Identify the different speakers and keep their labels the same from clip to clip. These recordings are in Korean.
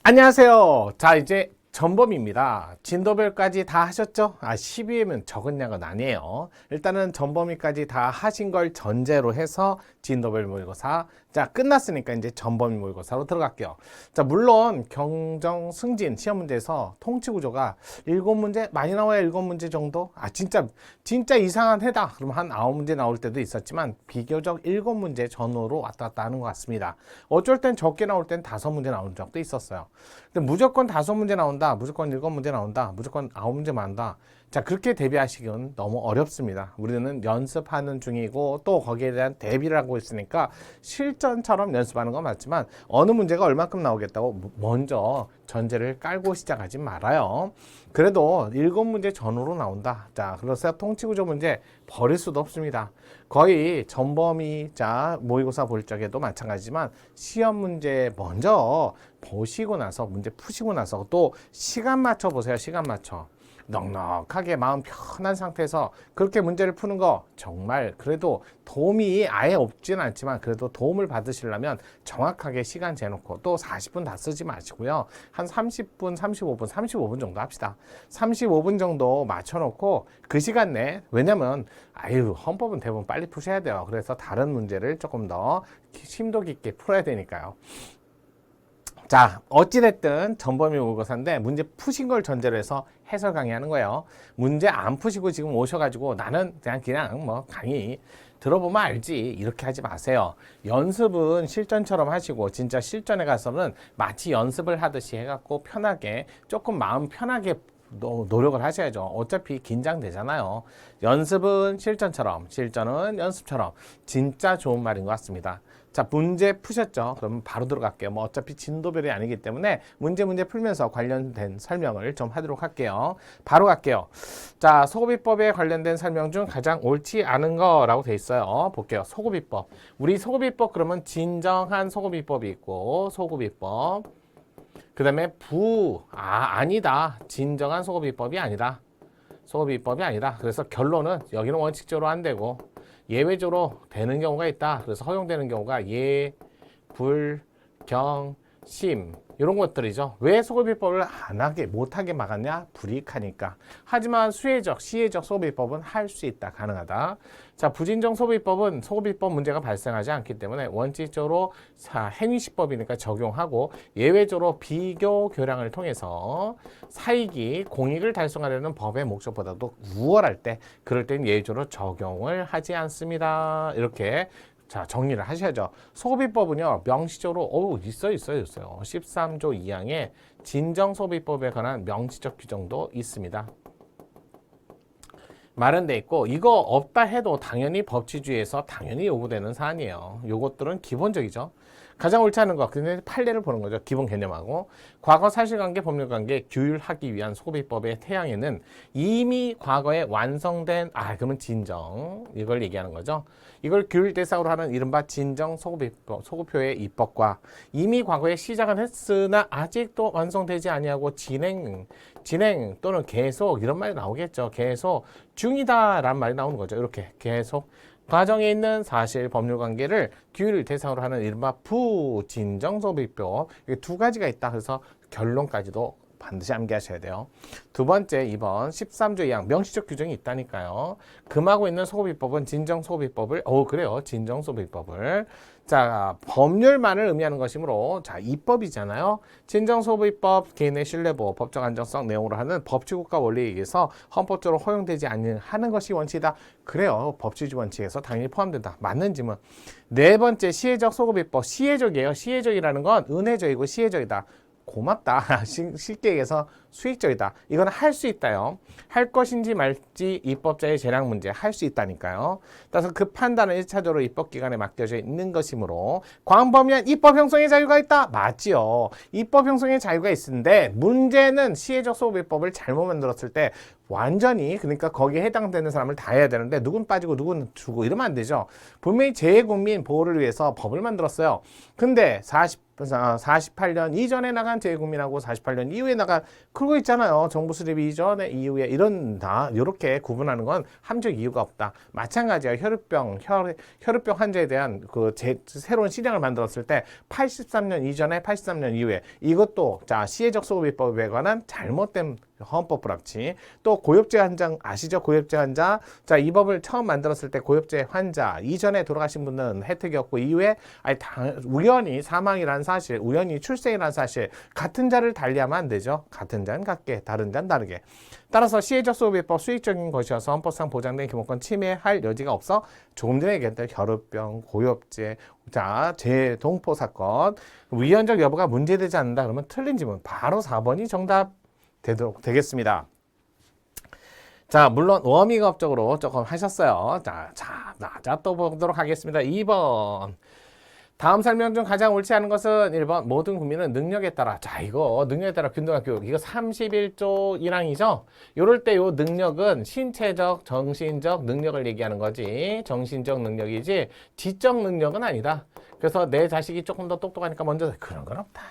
Speaker 1: 안녕하세요. 자, 이제 전범위입니다. 진도별까지 다 하셨죠? 12회면 적은 양은 아니에요. 일단은 전범위까지 다 하신 걸 전제로 해서 진도별 모의고사. 자, 끝났으니까 이제 전범위 모의고사로 들어갈게요. 자, 물론 경정 승진 시험 문제에서 통치 구조가 7문제, 많이 나와야 7문제 정도? 진짜 이상한 해다. 그럼 한 9문제 나올 때도 있었지만 비교적 7문제 전후로 왔다 갔다 하는 것 같습니다. 어쩔 땐 적게 나올 땐 5문제 나온 적도 있었어요. 근데 무조건 5문제 나온다, 무조건 7문제 나온다, 무조건 9문제 만다. 자, 그렇게 대비하시기는 너무 어렵습니다. 우리는 연습하는 중이고 또 거기에 대한 대비를 하고 있으니까 실전처럼 연습하는 건 맞지만 어느 문제가 얼마큼 나오겠다고 먼저 전제를 깔고 시작하지 말아요. 그래도 7문제 전후로 나온다. 자, 그래서 통치구조 문제 버릴 수도 없습니다. 거의 전범위 자 모의고사 볼 적에도 마찬가지지만 시험 문제 먼저 보시고 나서 문제 푸시고 나서 또 시간 맞춰 보세요. 시간 맞춰. 넉넉하게 마음 편한 상태에서 그렇게 문제를 푸는 거 정말 그래도 도움이 아예 없지는 않지만 그래도 도움을 받으시려면 정확하게 시간 재놓고 또 40분 다 쓰지 마시고요. 한 30분, 35분 정도 합시다. 35분 정도 맞춰놓고 그 시간 내에 왜냐면 헌법은 대부분 빨리 푸셔야 돼요. 그래서 다른 문제를 조금 더 심도 깊게 풀어야 되니까요. 자, 어찌됐든 전범위 모의고사인데 문제 푸신 걸 전제로 해서 해설 강의하는 거예요. 문제 안 푸시고 지금 오셔가지고 나는 그냥 뭐 강의 들어보면 알지 이렇게 하지 마세요. 연습은 실전처럼 하시고 진짜 실전에 가서는 마치 연습을 하듯이 해갖고 편하게 조금 마음 편하게 노력을 하셔야죠. 어차피 긴장되잖아요. 연습은 실전처럼, 실전은 연습처럼. 진짜 좋은 말인 것 같습니다. 자, 문제 푸셨죠? 그럼 바로 들어갈게요. 뭐 어차피 진도별이 아니기 때문에 문제 풀면서 관련된 설명을 좀 하도록 할게요. 바로 갈게요. 자, 소고비법에 관련된 설명 중 가장 옳지 않은 거라고 돼 있어요. 볼게요. 소고비법. 우리 소고비법 그러면 진정한 소고비법이 있고 소고비법. 그 다음에 아니다. 진정한 소고비법이 아니다. 소고비법이 아니다. 그래서 결론은 여기는 원칙적으로 안 되고 예외적으로 되는 경우가 있다. 그래서 허용되는 경우가 예, 불, 경, 심 이런 것들이죠. 왜 소고비법을 못하게 막았냐? 불이익하니까. 하지만 수혜적, 시혜적 소고비법은 할 수 있다. 가능하다. 자, 부진정 소고비법은 소고비법 문제가 발생하지 않기 때문에 원칙적으로 행위시법이니까 적용하고 예외적으로 비교 교량을 통해서 사익이 공익을 달성하려는 법의 목적보다도 우월할 때 그럴 땐 예외적으로 적용을 하지 않습니다. 이렇게 자, 정리를 하셔야죠. 소비법은요, 명시적으로, 있어요. 13조 2항에 진정소비법에 관한 명시적 규정도 있습니다. 마련돼 있고, 이거 없다 해도 당연히 법치주의에서 당연히 요구되는 사안이에요. 요것들은 기본적이죠. 가장 옳지 않은 거, 근데 판례를 보는 거죠. 기본 개념하고. 과거 사실관계, 법률관계 규율하기 위한 소비법의 태양에는 이미 과거에 완성된, 그러면 진정. 이걸 얘기하는 거죠. 이걸 규율 대상으로 하는 이른바 진정 소급표의 입법과 이미 과거에 시작은 했으나 아직도 완성되지 아니하고 진행 또는 계속 이런 말이 나오겠죠. 계속 중이다 라는 말이 나오는 거죠. 이렇게 계속. 과정에 있는 사실 법률 관계를 규율을 대상으로 하는 이른바 부진정 소비법 이게 두 가지가 있다. 그래서 결론까지도 반드시 암기하셔야 돼요. 두 번째, 2번 13조 2항 명시적 규정이 있다니까요. 금하고 있는 소비법은 진정 소비법을 그래요. 진정 소비법을 자, 법률만을 의미하는 것이므로 자, 입법이잖아요. 진정 소비법, 개인의 신뢰보호, 법적 안정성 내용으로 하는 법치국가 원리에 의해서 헌법적으로 허용되지 하는 것이 원칙이다. 그래요. 법치주의 원칙에서 당연히 포함된다. 맞는 질문. 네 번째, 시혜적 소고비법. 시혜적이에요. 시혜적이라는 건 은혜적이고 시혜적이다. 고맙다. 쉽게 얘기해서 수익적이다. 이건 할 수 있다요. 할 것인지 말지 입법자의 재량 문제 할 수 있다니까요. 따라서 그 판단은 1차적으로 입법기관에 맡겨져 있는 것이므로 광범위한 입법 형성의 자유가 있다. 맞지요. 입법 형성의 자유가 있는데 문제는 시혜적 소비법을 잘못 만들었을 때 완전히 그러니까 거기에 해당되는 사람을 다 해야 되는데 누군 빠지고 누군 주고 이러면 안 되죠. 분명히 재외국민 보호를 위해서 법을 만들었어요. 근데 48년 이전에 나간 재외국민하고 48년 이후에 나간 그거 있잖아요. 정부 수립 이전에 이후에 이런 다 이렇게 구분하는 건 함적 이유가 없다. 마찬가지야. 혈우병 환자에 대한 그 새로운 시량을 만들었을 때 83년 이전에 83년 이후에 이것도 자 시혜적 소비법에 관한 잘못된 헌법 불합치. 또 고엽제 환자 아시죠? 고엽제 환자. 자, 이 법을 처음 만들었을 때 고엽제 환자 이전에 돌아가신 분은 혜택이 없고 이후에 우연히 사망이라는 사실, 우연히 출생이라는 사실 같은 자를 달리하면 안 되죠. 같은 자는 같게, 다른 자는 다르게. 따라서 시혜적 소비법 수익적인 것이어서 헌법상 보장된 기본권 침해할 여지가 없어 조금 전에 얘기했던 혈우병, 고엽제, 자, 재동포 사건 위헌적 여부가 문제되지 않는다 그러면 틀린 지문 바로 4번이 정답 되겠습니다. 자, 물론 워밍업적으로 조금 하셨어요. 자, 또 보도록 하겠습니다. 2번. 다음 설명 중 가장 옳지 않은 것은 1번 모든 국민은 능력에 따라 자 이거 능력에 따라 균등한 교육 이거 31조 1항이죠. 요럴 때 요 능력은 신체적 정신적 능력을 얘기하는 거지 정신적 능력이지 지적 능력은 아니다. 그래서 내 자식이 조금 더 똑똑하니까 먼저 그런 건 없다.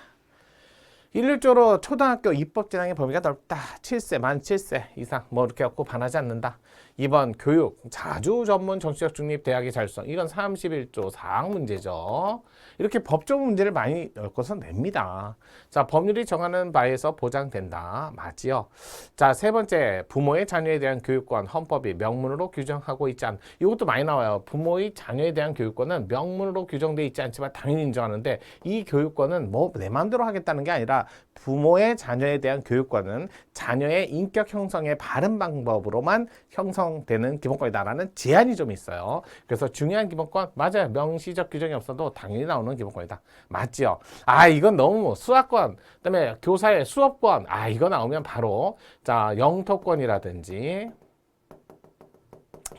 Speaker 1: 1조로 초등학교 입법진학의 범위가 넓다. 7세, 만 7세 이상 뭐 이렇게 갖고 반하지 않는다. 2번 교육, 자주 전문 정치적 중립 대학의 자율성. 이건 31조 4항 문제죠. 이렇게 법적 문제를 많이 엮어서 냅니다. 자, 법률이 정하는 바에서 보장된다. 맞지요? 자, 세 번째, 부모의 자녀에 대한 교육권 헌법이 명문으로 규정하고 있지 않. 이것도 많이 나와요. 부모의 자녀에 대한 교육권은 명문으로 규정되어 있지 않지만 당연히 인정하는데 이 교육권은 뭐 내 마음대로 하겠다는 게 아니라 부모의 자녀에 대한 교육권은 자녀의 인격 형성의 바른 방법으로만 형성되는 기본권이다라는 제한이 좀 있어요. 그래서 중요한 기본권 맞아요. 명시적 규정이 없어도 당연히 나오는 기본권이다. 맞지요? 아 이건 너무 수학권 그다음에 교사의 수업권 아 이거 나오면 바로 자 영토권이라든지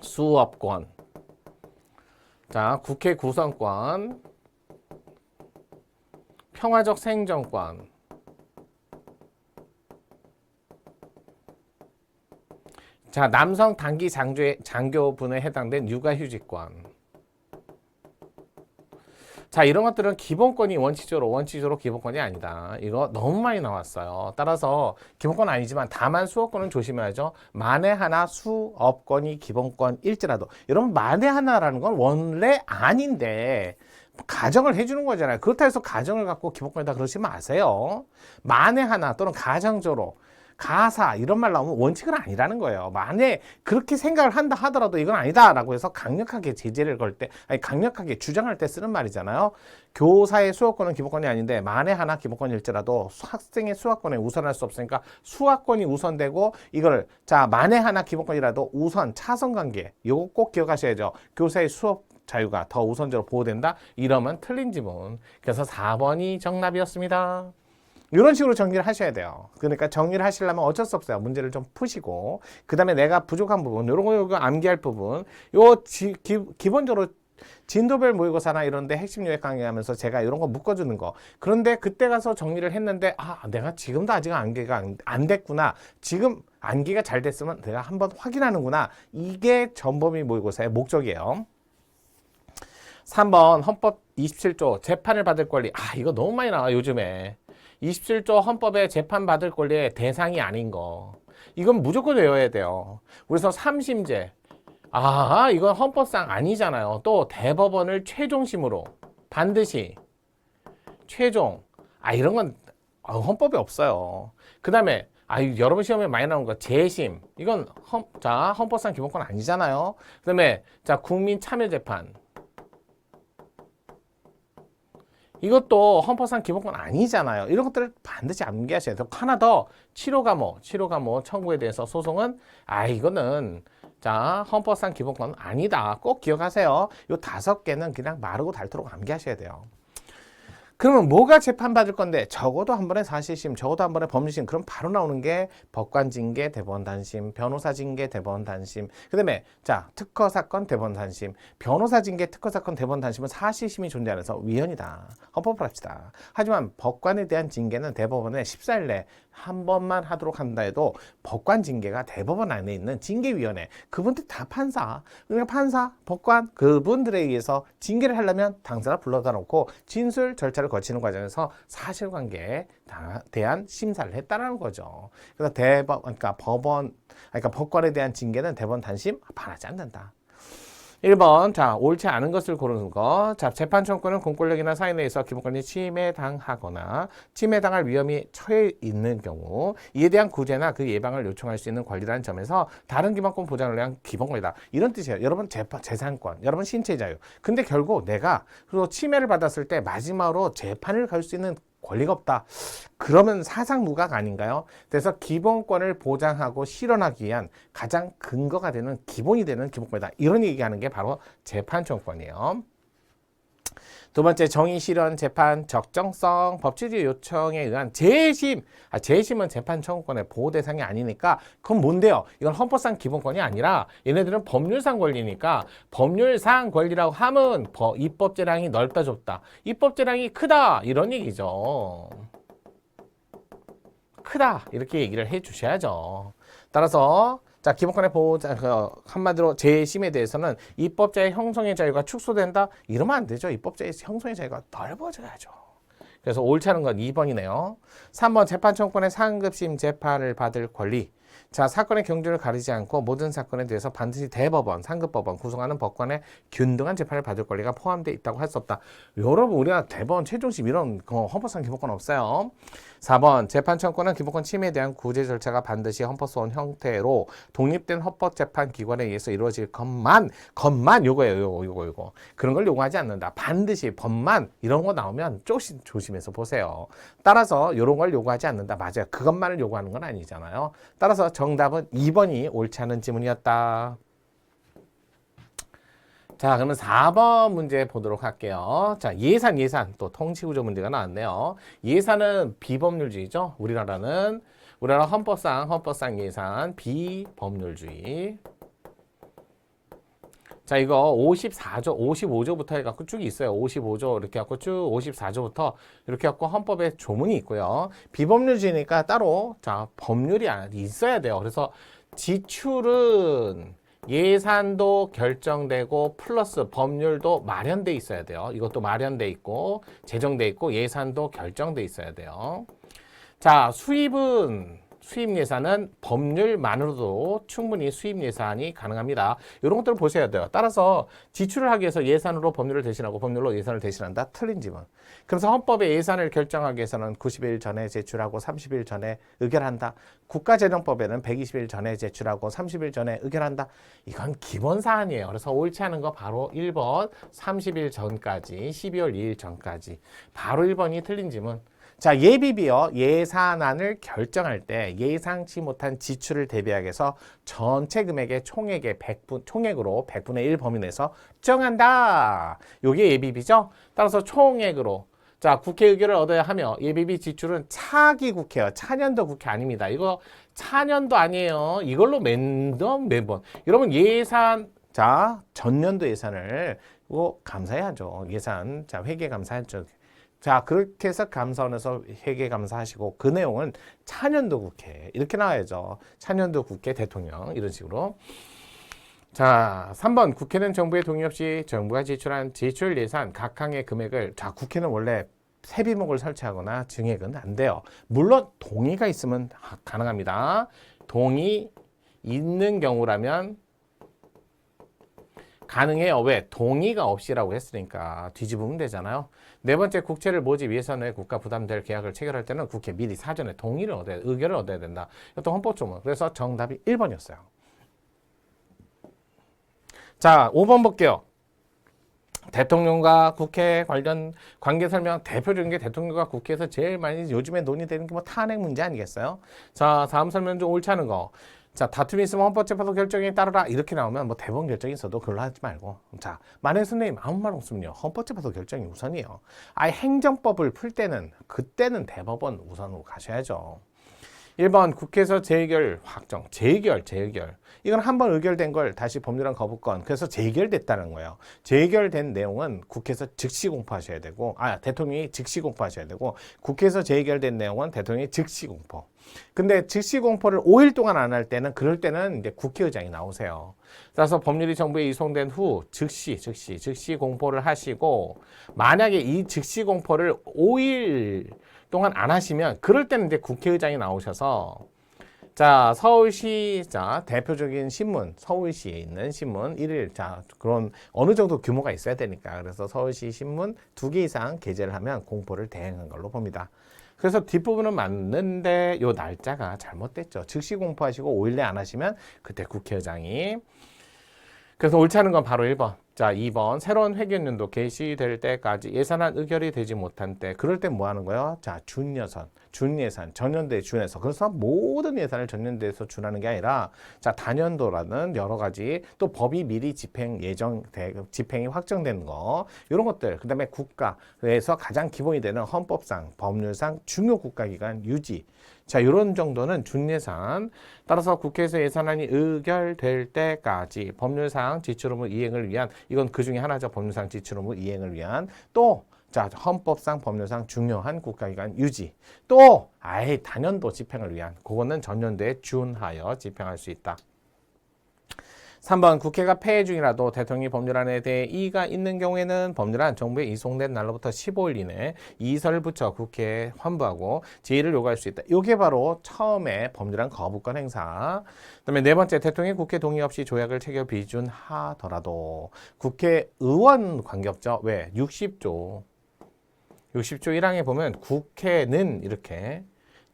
Speaker 1: 수업권 자 국회 구성권 평화적 생존권 자, 남성 단기 장교분에 해당된 육아휴직권. 자, 이런 것들은 기본권이 원칙적으로 기본권이 아니다. 이거 너무 많이 나왔어요. 따라서 기본권 아니지만 다만 수업권은 조심해야죠. 만에 하나 수업권이 기본권일지라도 여러분 만에 하나라는 건 원래 아닌데 가정을 해주는 거잖아요. 그렇다 해서 가정을 갖고 기본권이다 그러지 마세요. 만에 하나 또는 가정적으로 가사 이런 말 나오면 원칙은 아니라는 거예요. 만에 그렇게 생각을 한다 하더라도 이건 아니다라고 해서 강력하게 제재를 걸 때, 아니 강력하게 주장할 때 쓰는 말이잖아요. 교사의 수업권은 기본권이 아닌데 만에 하나 기본권일지라도 학생의 수학권에 우선할 수 없으니까 수학권이 우선되고 이걸 자 만에 하나 기본권이라도 우선 차선 관계 요거 꼭 기억하셔야죠. 교사의 수업 자유가 더 우선적으로 보호된다. 이러면 틀린 지문. 그래서 4번이 정답이었습니다. 이런 식으로 정리를 하셔야 돼요. 그러니까 정리를 하시려면 어쩔 수 없어요. 문제를 좀 푸시고 그 다음에 내가 부족한 부분 이런 거 요거 암기할 부분 요 기본적으로 진도별 모의고사나 이런 데 핵심 요약 강의하면서 제가 이런 거 묶어주는 거 그런데 그때 가서 정리를 했는데 아 내가 지금도 아직 암기가 안 됐구나 지금 암기가 잘 됐으면 내가 한번 확인하는구나 이게 전범위 모의고사의 목적이에요. 3번 헌법 27조 재판을 받을 권리 아 이거 너무 많이 나와 요즘에 27조 헌법에 재판받을 권리의 대상이 아닌 거 이건 무조건 외워야 돼요. 그래서 3심제 아 이건 헌법상 아니잖아요. 또 대법원을 최종심으로 반드시 최종 아 이런 건 헌법에 없어요. 그 다음에 여러분 시험에 많이 나오는 거 재심 이건 헌법상 기본권 아니잖아요. 그 다음에 자 국민참여재판 이것도 헌법상 기본권 아니잖아요. 이런 것들을 반드시 암기하셔야 돼요. 하나 더 치료 감호 청구에 대해서 소송은 이거는 자 헌법상 기본권 아니다. 꼭 기억하세요. 요 5개는 그냥 마르고 닳도록 암기하셔야 돼요. 그러면 뭐가 재판받을 건데? 적어도 한 번에 사실심, 적어도 한 번에 법률심. 그럼 바로 나오는 게 법관징계, 대법원단심, 변호사징계, 대법원단심. 그 다음에 자 특허사건, 대법원단심. 변호사징계, 특허사건, 대법원단심은 사실심이 존재하면서 위헌이다. 헌법을 합시다. 하지만 법관에 대한 징계는 대법원에 14일 내 한 번만 하도록 한다 해도 법관 징계가 대법원 안에 있는 징계위원회, 그분들 다 판사, 그러니까 판사, 법관, 그분들에 의해서 징계를 하려면 당사자 불러다 놓고 진술 절차를 거치는 과정에서 사실관계에 대한 심사를 했다는 거죠. 그래서 그러니까 법관에 대한 징계는 대법원 단심 반하지 않는다. 1번, 자, 옳지 않은 것을 고르는 거. 자, 재판 청구는 공권력이나 사회 내에서 기본권이 침해당하거나 침해당할 위험이 처해 있는 경우 이에 대한 구제나 그 예방을 요청할 수 있는 권리라는 점에서 다른 기본권 보장을 위한 기본권이다. 이런 뜻이에요. 여러분 재산권, 여러분 신체 자유. 근데 결국 내가 그리고 침해를 받았을 때 마지막으로 재판을 갈 수 있는 권리가 없다. 그러면 사상무각 아닌가요? 그래서 기본권을 보장하고 실현하기 위한 가장 근거가 되는 기본이 되는 기본권이다. 이런 얘기하는 게 바로 재판청구권이에요. 두 번째, 정의 실현 재판 적정성 법치주의 요청에 의한 재심. 재심은 재판 청구권의 보호 대상이 아니니까 그건 뭔데요? 이건 헌법상 기본권이 아니라 얘네들은 법률상 권리니까 법률상 권리라고 하면 입법 재량이 넓다 좁다. 입법 재량이 크다 이런 얘기죠. 크다 이렇게 얘기를 해 주셔야죠. 따라서 자, 기본권의 보호자, 한마디로 재심에 대해서는 입법자의 형성의 자유가 축소된다? 이러면 안 되죠. 입법자의 형성의 자유가 넓어져야죠. 그래서 옳지 않은 건 2번이네요. 3번, 재판 청구권의 상급심 재판을 받을 권리. 자, 사건의 경주를 가리지 않고 모든 사건에 대해서 반드시 대법원, 상급법원, 구성하는 법관의 균등한 재판을 받을 권리가 포함되어 있다고 할 수 없다. 여러분, 우리가 대법원, 최종심 이런 헌법상 기본권 없어요. 4번, 재판 청구는 기본권 침해에 대한 구제 절차가 반드시 헌법소원 형태로 독립된 헌법재판기관에 의해서 이루어질 것만 요거예요. 요거. 그런 걸 요구하지 않는다. 반드시 법만 이런 거 나오면 조심해서 보세요. 따라서 이런 걸 요구하지 않는다. 맞아요. 그것만을 요구하는 건 아니잖아요. 따라서 정답은 2번이 옳지 않은 지문이었다. 자, 그러면 4번 문제 보도록 할게요. 자, 예산 또 통치구조 문제가 나왔네요. 예산은 비법률주의죠. 우리나라 헌법상 예산 비법률주의. 자, 이거 55조부터 해갖고 쭉 있어요. 55조 이렇게 해갖고 쭉 54조부터 이렇게 해갖고 헌법에 조문이 있고요. 비법률주의니까 따로 자 법률이 있어야 돼요. 그래서 지출은 예산도 결정되고 플러스 법률도 마련돼 있어야 돼요. 이것도 마련돼 있고 제정돼 있고 예산도 결정돼 있어야 돼요. 자, 수입 예산은 법률만으로도 충분히 수입 예산이 가능합니다. 이런 것들을 보셔야 돼요. 따라서 지출을 하기 위해서 예산으로 법률을 대신하고 법률로 예산을 대신한다? 틀린 지문. 그래서 헌법에 예산을 결정하기 위해서는 90일 전에 제출하고 30일 전에 의결한다. 국가재정법에는 120일 전에 제출하고 30일 전에 의결한다. 이건 기본 사안이에요. 그래서 옳지 않은 거 바로 1번 30일 전까지 12월 2일 전까지 바로 1번이 틀린 지문. 자, 예비비요. 예산안을 결정할 때 예상치 못한 지출을 대비하기 위해서 전체 금액의 총액으로 100분의 1 범위 내에서 정한다. 요게 예비비죠. 따라서 총액으로 자, 국회 의결을 얻어야 하며 예비비 지출은 차기 국회요. 차년도 국회 아닙니다. 이거 차년도 아니에요. 이걸로 매번 여러분 예산 자, 전년도 예산을 이거 감사해야죠. 예산 자, 회계 감사하죠. 자, 그렇게 해서 감사원에서 회계 감사하시고 그 내용은 차년도 국회 이렇게 나와야죠. 차년도 국회 대통령 이런 식으로. 자, 3번 국회는 정부의 동의 없이 정부가 지출한 지출 예산 각 항의 금액을 자, 국회는 원래 세비목을 설치하거나 증액은 안 돼요. 물론 동의가 있으면 가능합니다. 동의 있는 경우라면 가능해요. 왜? 동의가 없이라고 했으니까 뒤집으면 되잖아요. 네 번째, 국채를 모집 예산에 국가 부담될 계약을 체결할 때는 국회 미리 사전에 의결을 얻어야 된다. 이것도 헌법조문. 그래서 정답이 1번이었어요. 자, 5번 볼게요. 대통령과 국회 관련 관계 설명 대표적인 게 대통령과 국회에서 제일 많이 요즘에 논의되는 게 뭐 탄핵 문제 아니겠어요? 자, 다음 설명 중 옳지 않은 거. 자, 다툼이 있으면 헌법재판소 결정에 따르라 이렇게 나오면 뭐 대법원 결정이 있어도 그걸로 하지 말고, 자, 만약 선생님 아무 말 없으면요 헌법재판소 결정이 우선이에요. 아예 행정법을 풀 때는 그때는 대법원 우선으로 가셔야죠. 1번 국회에서 재의결 확정. 재의결. 이건 한번 의결된 걸 다시 법률안 거부권. 그래서 재의결됐다는 거예요. 재의결된 내용은 국회에서 즉시 공포하셔야 되고, 대통령이 즉시 공포하셔야 되고, 국회에서 재의결된 내용은 대통령이 즉시 공포. 근데 즉시 공포를 5일 동안 안 할 때는, 그럴 때는 이제 국회의장이 나오세요. 따라서 법률이 정부에 이송된 후 즉시 공포를 하시고, 만약에 이 즉시 공포를 5일 동안 안 하시면 그럴 때는 이제 국회의장이 나오셔서, 자, 서울시, 자, 대표적인 신문, 서울시에 있는 신문 1일, 자, 그런 어느 정도 규모가 있어야 되니까, 그래서 서울시 신문 2개 이상 게재를 하면 공포를 대행한 걸로 봅니다. 그래서 뒷부분은 맞는데 요 날짜가 잘못됐죠. 즉시 공포하시고 5일 내 안 하시면 그때 국회의장이. 그래서 옳지 않은 건 바로 1번. 자, 2번. 새로운 회계연도 개시될 때까지 예산안 의결이 되지 못한 때, 그럴 때 뭐 하는 거예요? 자, 준예산, 전년도에 준해서. 그래서 모든 예산을 전년도에서 준하는 게 아니라, 자, 단연도라는 여러 가지, 또 법이 미리 집행이 확정되는 거, 이런 것들. 그 다음에 국가에서 가장 기본이 되는 헌법상, 법률상 중요 국가기관 유지. 자, 이런 정도는 준예산. 따라서 국회에서 예산안이 의결될 때까지 법률상 지출 의무 이행을 위한, 이건 그 중에 하나죠. 법률상 지출 의무 이행을 위한, 또 자, 헌법상 법률상 중요한 국가기관 유지, 또 아예 단연도 집행을 위한, 그거는 전년도에 준하여 집행할 수 있다. 3번 국회가 폐회 중이라도 대통령이 법률안에 대해 이의가 있는 경우에는 법률안 정부에 이송된 날로부터 15일 이내 이의서를 붙여 국회에 환부하고 제의를 요구할 수 있다. 이게 바로 처음에 법률안 거부권 행사. 그다음에 네 번째, 대통령이 국회 동의 없이 조약을 체결 비준하더라도 국회의원 관계없죠. 왜? 60조 1항에 보면 국회는 이렇게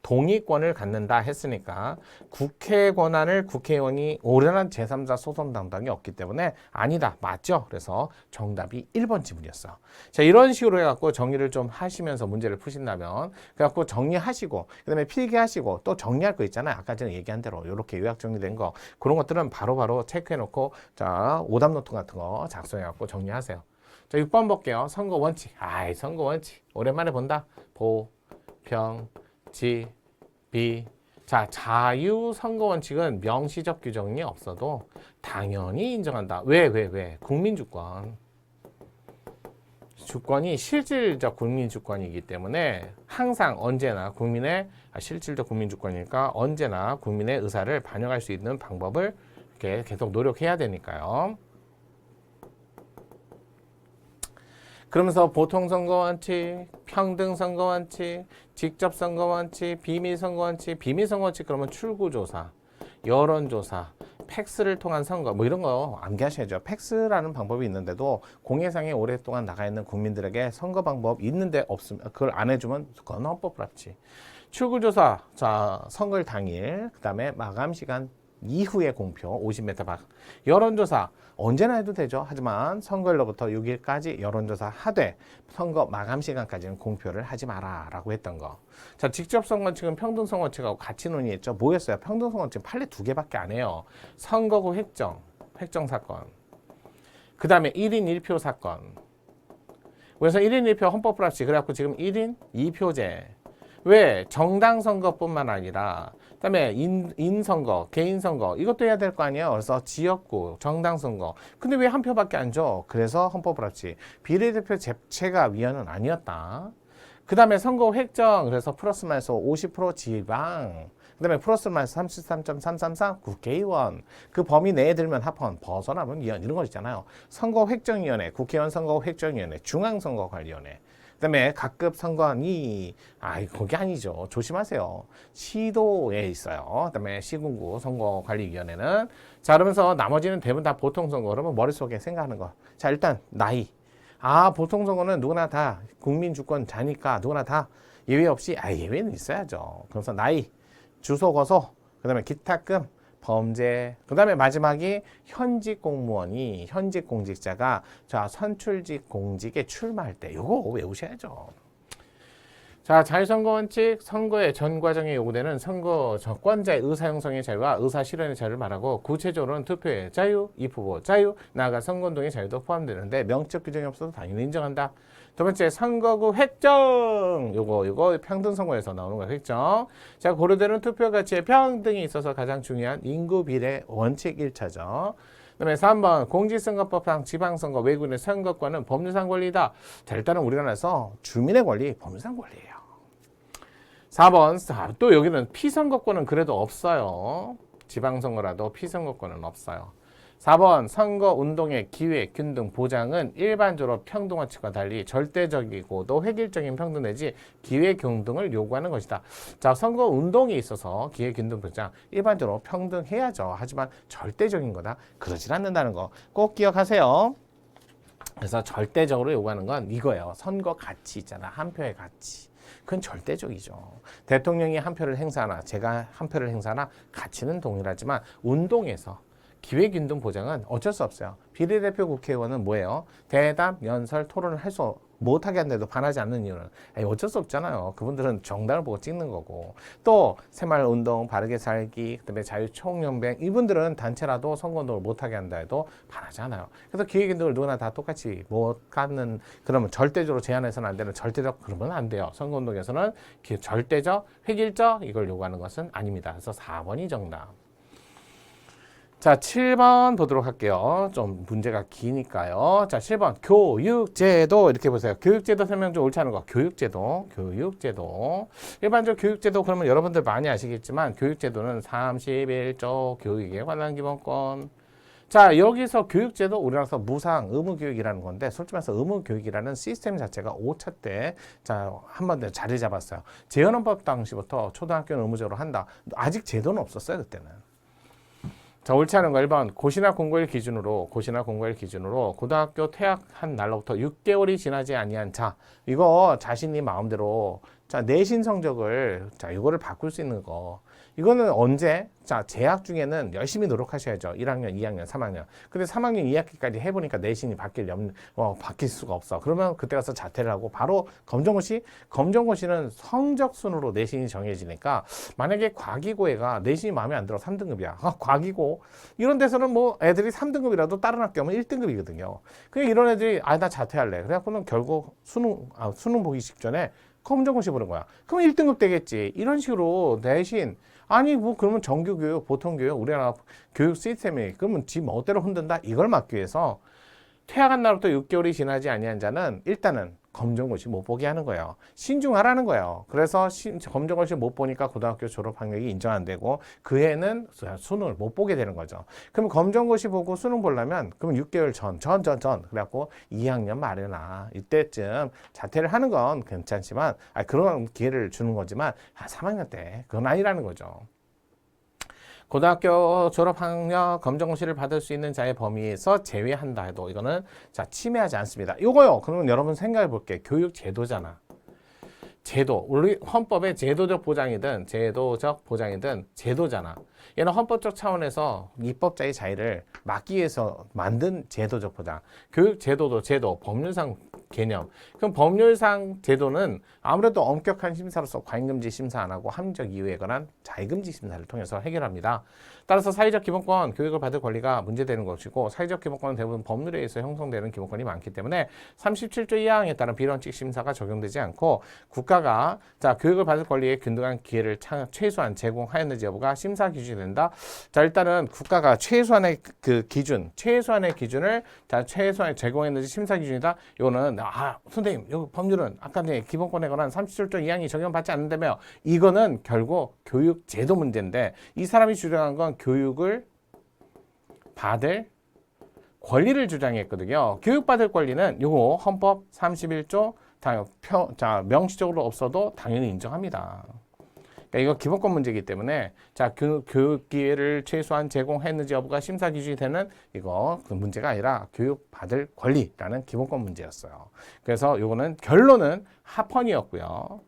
Speaker 1: 동의권을 갖는다 했으니까 국회 권한을 국회의원이 오랜한 제3자 소송 담당이 없기 때문에 아니다. 맞죠? 그래서 정답이 1번 지문이었어. 자, 이런 식으로 해갖고 정리를 좀 하시면서 문제를 푸신다면, 그래갖고 정리하시고, 그 다음에 필기하시고, 또 정리할 거 있잖아요. 아까 전에 얘기한 대로 이렇게 요약 정리된 거, 그런 것들은 바로바로 체크해놓고, 자, 오답 노트 같은 거 작성해갖고 정리하세요. 자, 6번 볼게요. 선거 원칙. 선거 원칙. 오랜만에 본다. 비. 자, 자유 선거 원칙은 명시적 규정이 없어도 당연히 인정한다. 왜? 국민 주권. 주권이 실질적 국민 주권이기 때문에 항상 언제나 실질적 국민 주권이니까 언제나 국민의 의사를 반영할 수 있는 방법을 이렇게 계속 노력해야 되니까요. 그러면서 보통선거원칙, 평등선거원칙, 직접선거원칙, 비밀선거원칙, 비밀선거원칙 그러면 출구조사, 여론조사, 팩스를 통한 선거 뭐 이런 거 암기하셔야죠. 팩스라는 방법이 있는데도 공해상에 오랫동안 나가 있는 국민들에게 선거 방법 있는데 없으면 그걸 안 해주면 그건 헌법 불합치. 출구조사, 자, 선거일 당일, 그 다음에 마감시간 이후에 공표 50m 밖. 여론조사 언제나 해도 되죠. 하지만 선거일로부터 6일까지 여론조사 하되 선거 마감 시간까지는 공표를 하지 마라 라고 했던 거. 자, 직접선거원칙은 평등선거원칙하고 같이 논의했죠. 뭐였어요? 평등선거원칙 판례 2개밖에 안 해요. 선거구 획정 사건, 그 다음에 1인 1표 사건. 그래서 1인 1표 헌법 불합치. 그래갖고 지금 1인 2표제. 왜? 정당 선거뿐만 아니라 그다음에 인선거, 개인선거 이것도 해야 될 거 아니에요. 그래서 지역구, 정당 선거. 근데 왜 한 표밖에 안 줘? 그래서 헌법 불합치. 비례대표 쟁체가 위헌은 아니었다. 그다음에 선거 획정. 그래서 플러스 마이너스 50% 지방. 그다음에 플러스 마이너스 33.333 국회의원. 그 범위 내에 들면 합헌, 벗어나면 위헌 이런 거 있잖아요. 선거획정위원회, 국회의원 선거획정위원회, 중앙선거관리위원회. 그다음에 각급 선거원이 거기 아니죠. 조심하세요. 시도에 있어요. 그다음에 시군구 선거관리위원회는. 자, 그러면서 나머지는 대부분 다 보통선거. 그러면 머릿속에 생각하는 거. 자, 일단 나이. 보통선거는 누구나 다 국민주권자니까 누구나 다 예외 없이 예외는 있어야죠. 그래서 나이, 주소 거소, 그다음에 기타금, 범죄, 그 다음에 마지막이 현직 공직자가 자 선출직 공직에 출마할 때 요거 외우셔야죠. 자, 자유선거 원칙, 선거의 전 과정에 요구되는 선거 권자의 의사 형성의 자유와 의사 실현의 자유를 말하고 구체적으로는 투표의 자유, 입후보 자유, 나아가 선거운동의 자유도 포함되는데 명시적 규정이 없어도 당연히 인정한다. 두 번째, 선거구 획정. 요거 평등 선거에서 나오는 거 획정. 자, 고려되는 투표 가치의 평등이 있어서 가장 중요한 인구 비례 원칙 1차죠. 그다음에 3번 공직선거법상 지방선거 외국인의 선거권은 법률상 권리다. 자, 일단은 우리나라에서 주민의 권리, 법률상 권리예요. 4번 또 여기는 피선거권은 그래도 없어요. 지방선거라도 피선거권은 없어요. 4번 선거운동의 기회, 균등, 보장은 일반적으로 평등원칙과 달리 절대적이고도 획일적인 평등 내지 기회, 균등을 요구하는 것이다. 자, 선거운동에 있어서 기회, 균등, 보장 일반적으로 평등해야죠. 하지만 절대적인 거다. 그러질 않는다는 거 꼭 기억하세요. 그래서 절대적으로 요구하는 건 이거예요. 선거 가치 있잖아. 한 표의 가치. 그건 절대적이죠. 대통령이 한 표를 행사하나 제가 한 표를 행사하나 가치는 동일하지만 운동에서 기회균등 보장은 어쩔 수 없어요. 비례대표 국회의원은 뭐예요? 대담, 연설, 토론을 할 수 못하게 한데도 반하지 않는 이유는 어쩔 수 없잖아요. 그분들은 정당을 보고 찍는 거고 또 새마을운동, 바르게 살기, 그다음에 자유총연맹 이분들은 단체라도 선거운동을 못하게 한다 해도 반하지 않아요. 그래서 기회균등을 누구나 다 똑같이 못 갖는 그러면 절대적으로 제한해서는 안 되는 절대적 그러면 안 돼요. 선거운동에서는 절대적, 획일적 이걸 요구하는 것은 아닙니다. 그래서 4번이 정답. 자, 7번 보도록 할게요. 좀 문제가 기니까요. 자, 7번 교육제도 이렇게 보세요. 교육제도 설명 좀 옳지 않은 거. 교육제도. 일반적 교육제도 그러면 여러분들 많이 아시겠지만 교육제도는 31조 교육에 관한 기본권. 자, 여기서 교육제도 우리나라에서 무상 의무교육이라는 건데 솔직히 말해서 의무교육이라는 시스템 자체가 5차 때 자, 한 번 더 자리 잡았어요. 재헌헌법 당시부터 초등학교는 의무적으로 한다. 아직 제도는 없었어요, 그때는. 자, 옳지 않은 거 1번 고시나 공고일 기준으로 고등학교 퇴학한 날로부터 6개월이 지나지 아니한 자 이거 자신이 마음대로 자 내신 성적을 자 이거를 바꿀 수 있는 거 이거는 언제? 자, 재학 중에는 열심히 노력하셔야죠. 1학년, 2학년, 3학년. 근데 3학년 2학기까지 해보니까 내신이 바뀔 수가 없어. 그러면 그때 가서 자퇴를 하고 바로 검정고시는 성적 순으로 내신이 정해지니까 만약에 과기고애가 내신이 마음에 안 들어 3등급이야. 과기고. 이런 데서는 뭐 애들이 3등급이라도 다른 학교 오면 1등급이거든요. 그냥 이런 애들이 나 자퇴할래. 그래갖고는 결국 수능 보기 직전에 검정고시 보는 거야. 그럼 1등급 되겠지. 이런 식으로 내신 아니 뭐 그러면 정규교육, 보통교육, 우리나라 교육 시스템이 그러면 지 멋대로 흔든다 이걸 막기 위해서 퇴학한 날부터 6개월이 지나지 아니한 자는 일단은 검정고시 못 보게 하는 거예요. 신중하라는 거예요. 그래서 검정고시 못 보니까 고등학교 졸업 학력이 인정 안 되고 그 해는 수능을 못 보게 되는 거죠. 그럼 검정고시 보고 수능 보려면 그럼 6개월 전 그래갖고 2학년 말이나 이때쯤 자퇴를 하는 건 괜찮지만 그런 기회를 주는 거지만 3학년 때 그건 아니라는 거죠. 고등학교 졸업학력 검정고시를 받을 수 있는 자의 범위에서 제외한다 해도 이거는 자 침해하지 않습니다. 이거요. 그러면 여러분 생각해 볼게요. 교육 제도잖아. 제도. 우리 헌법의 제도적 보장이든 제도잖아. 얘는 헌법적 차원에서 입법자의 자유를 막기 위해서 만든 제도적 보장. 교육 제도도 제도, 법률상 개념. 그럼 법률상 제도는 아무래도 엄격한 심사로서 과잉금지 심사 안 하고 합리적 이유에 관한 자의금지 심사를 통해서 해결합니다. 따라서 사회적 기본권, 교육을 받을 권리가 문제되는 것이고 사회적 기본권은 대부분 법률에 의해서 형성되는 기본권이 많기 때문에 37조 2항에 따른 비원칙 심사가 적용되지 않고 국가가 자 교육을 받을 권리에 균등한 기회를 최소한 제공하였는지 여부가 심사 기준이 된다. 자 일단은 국가가 최소한의 최소한의 기준을 자 최소한에 제공했는지 심사 기준이다. 이거는 선생님 여기 법률은 아까 기본권에 관한 37조 2항이 적용받지 않는다며 이거는 결국 교육 제도 문제인데 이 사람이 주장한 건 교육을 받을 권리를 주장했거든요. 교육받을 권리는 요거 헌법 31조 명시적으로 없어도 당연히 인정합니다. 그러니까 이거 기본권 문제이기 때문에 자 교육 기회를 최소한 제공했는지 여부가 심사 기준이 되는 이거 그 문제가 아니라 교육받을 권리라는 기본권 문제였어요. 그래서 요거는 결론은 합헌이었고요.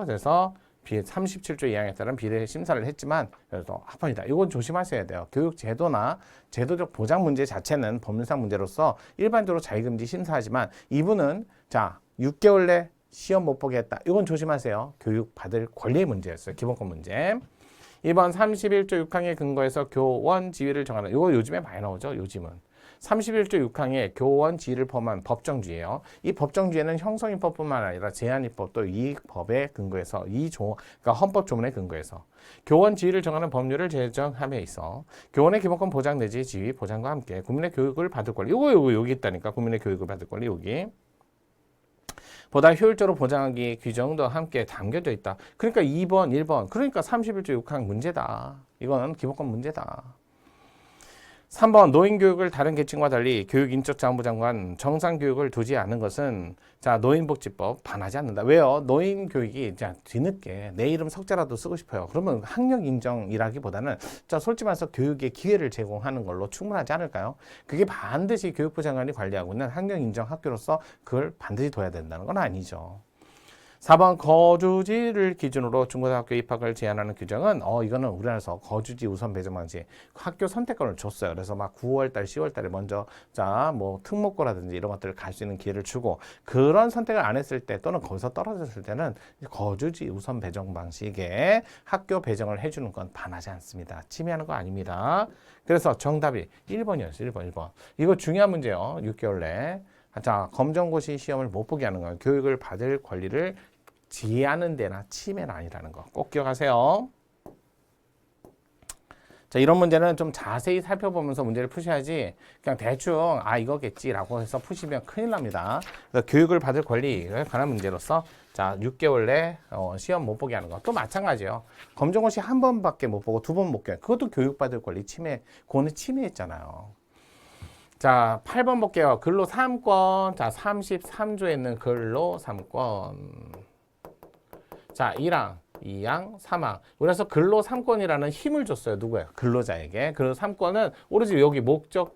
Speaker 1: 그래서 37조 2항에 따른 비례 심사를 했지만 그래서 합헌이다. 이건 조심하셔야 돼요. 교육 제도나 제도적 보장 문제 자체는 법률상 문제로서 일반적으로 자의금지 심사하지만 이분은 자 6개월 내 시험 못 보게 했다. 이건 조심하세요. 교육받을 권리의 문제였어요. 기본권 문제. 2번 31조 6항에 근거해서 교원 지위를 정하는. 이거 요즘에 많이 나오죠. 요즘은. 31조 6항에 교원 지위를 포함한 법정주의예요. 이 법정주의는 형성입법뿐만 아니라 제한입법도 이 법에 근거해서 그러니까 헌법 조문에 근거해서 교원 지위를 정하는 법률을 제정함에 있어 교원의 기본권 보장 내지 지위 보장과 함께 국민의 교육을 받을 권리. 이거 여기 있다니까. 국민의 교육을 받을 권리 여기. 보다 효율적으로 보장하기 규정도 함께 담겨져 있다. 그러니까 2번, 1번. 그러니까 31조 6항 문제다. 이건 기본권 문제다. 3번 노인교육을 다른 계층과 달리 교육인적자원부 장관 정상교육을 두지 않는 것은 자 노인복지법 반하지 않는다. 왜요? 노인교육이 자 뒤늦게 내 이름 석자라도 쓰고 싶어요. 그러면 학력 인정이라기보다는 자 솔직히 말해서 교육의 기회를 제공하는 걸로 충분하지 않을까요? 그게 반드시 교육부 장관이 관리하고 있는 학력 인정 학교로서 그걸 반드시 둬야 된다는 건 아니죠. 4번 거주지를 기준으로 중고등학교 입학을 제한하는 규정은 이거는 우리나라에서 거주지 우선 배정 방식 학교 선택권을 줬어요. 그래서 막 9월달, 10월달에 먼저 자 뭐 특목고라든지 이런 것들을 갈 수 있는 기회를 주고 그런 선택을 안 했을 때 또는 거기서 떨어졌을 때는 거주지 우선 배정 방식의 학교 배정을 해주는 건 반하지 않습니다. 침해하는 거 아닙니다. 그래서 정답이 1번이었어요. 1번. 이거 중요한 문제예요. 6개월 내에. 자, 검정고시 시험을 못 보게 하는 거예요. 교육을 받을 권리를 지하는 데나 침해는 아니라는 거 꼭 기억하세요. 자, 이런 문제는 좀 자세히 살펴보면서 문제를 푸셔야지 그냥 대충 이거겠지라고 해서 푸시면 큰일 납니다. 그래서 교육을 받을 권리에 관한 문제로서 자 6개월 내 시험 못 보게 하는 거 또 마찬가지예요. 검정고시 한 번밖에 못 보고 두 번 못 보게 그것도 교육받을 권리 침해 그거는 침해했잖아요. 자 8번 볼게요. 근로 3권 자 33조에 있는 근로 3권 자 1항 2항, 3항. 그래서 근로 3권이라는 힘을 줬어요. 누구예요? 근로자에게. 근로 3권은 오로지 여기 목적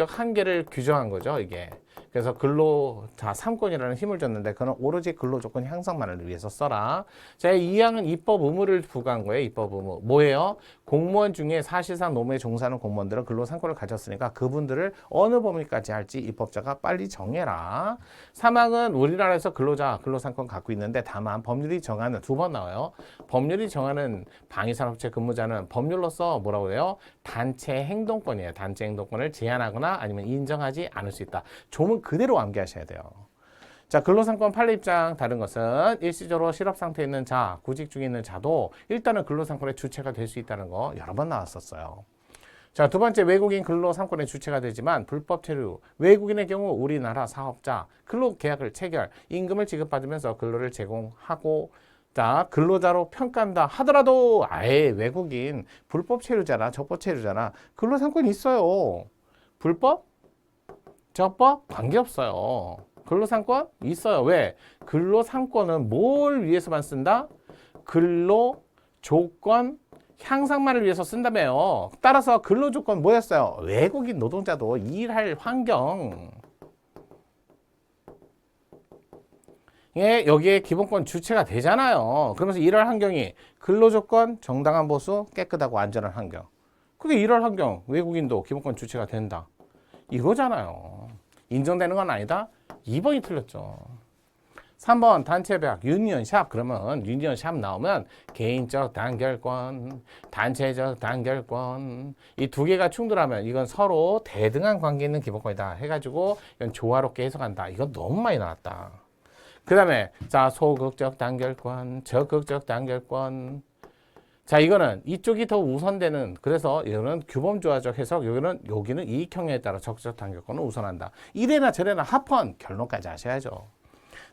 Speaker 1: 한계를 규정한 거죠. 이게. 그래서 근로 3권이라는 힘을 줬는데 그건 오로지 근로 조건 향상만을 위해서 써라. 자, 2항은 입법 의무를 부과한 거예요. 입법 의무. 뭐예요? 공무원 중에 사실상 노무에 종사하는 공무원들은 근로 3권을 가졌으니까 그분들을 어느 범위까지 할지 입법자가 빨리 정해라. 3항은 우리나라에서 근로 3권 갖고 있는데 다만 법률이 정하는 두 번 나와요. 법률이 정하는 방위산업체 근무자는 법률로서 뭐라고 해요? 단체 행동권이에요. 단체 행동권을 제한하거나 아니면 인정하지 않을 수 있다. 조문 그대로 암기하셔야 돼요. 자, 근로상권 판례입장 다른 것은 일시적으로 실업상태에 있는 자, 구직 중에 있는 자도 일단은 근로상권의 주체가 될 수 있다는 거 여러 번 나왔었어요. 자, 두 번째 외국인 근로상권의 주체가 되지만 불법 체류. 외국인의 경우 우리나라 사업자 근로계약을 체결, 임금을 지급받으면서 근로를 제공하고 자, 근로자로 평가한다 하더라도 아예 외국인 불법 체류자나 적법 체류자나 근로상권이 있어요. 불법? 적법? 관계없어요. 근로상권? 있어요. 왜? 근로상권은 뭘 위해서만 쓴다? 근로조건 향상만을 위해서 쓴다며요. 따라서 근로조건 뭐였어요? 외국인 노동자도 일할 환경. 여기에 기본권 주체가 되잖아요. 그러면서 일할 환경이 근로조건, 정당한 보수, 깨끗하고 안전한 환경. 그게 일할 환경, 외국인도 기본권 주체가 된다. 이거잖아요. 인정되는 건 아니다? 2번이 틀렸죠. 3번 단체배학, 유니언샵. 그러면 유니언샵 나오면 개인적 단결권, 단체적 단결권 이 두 개가 충돌하면 이건 서로 대등한 관계 있는 기본권이다 해가지고 이건 조화롭게 해석한다. 이건 너무 많이 나왔다. 그 다음에 자 소극적 단결권, 적극적 단결권. 자 이거는 이쪽이 더 우선되는 그래서 이거는 규범조화적 해석 여기는 이익형에 따라 적극적 단결권을 우선한다. 이래나 저래나 합헌 결론까지 하셔야죠.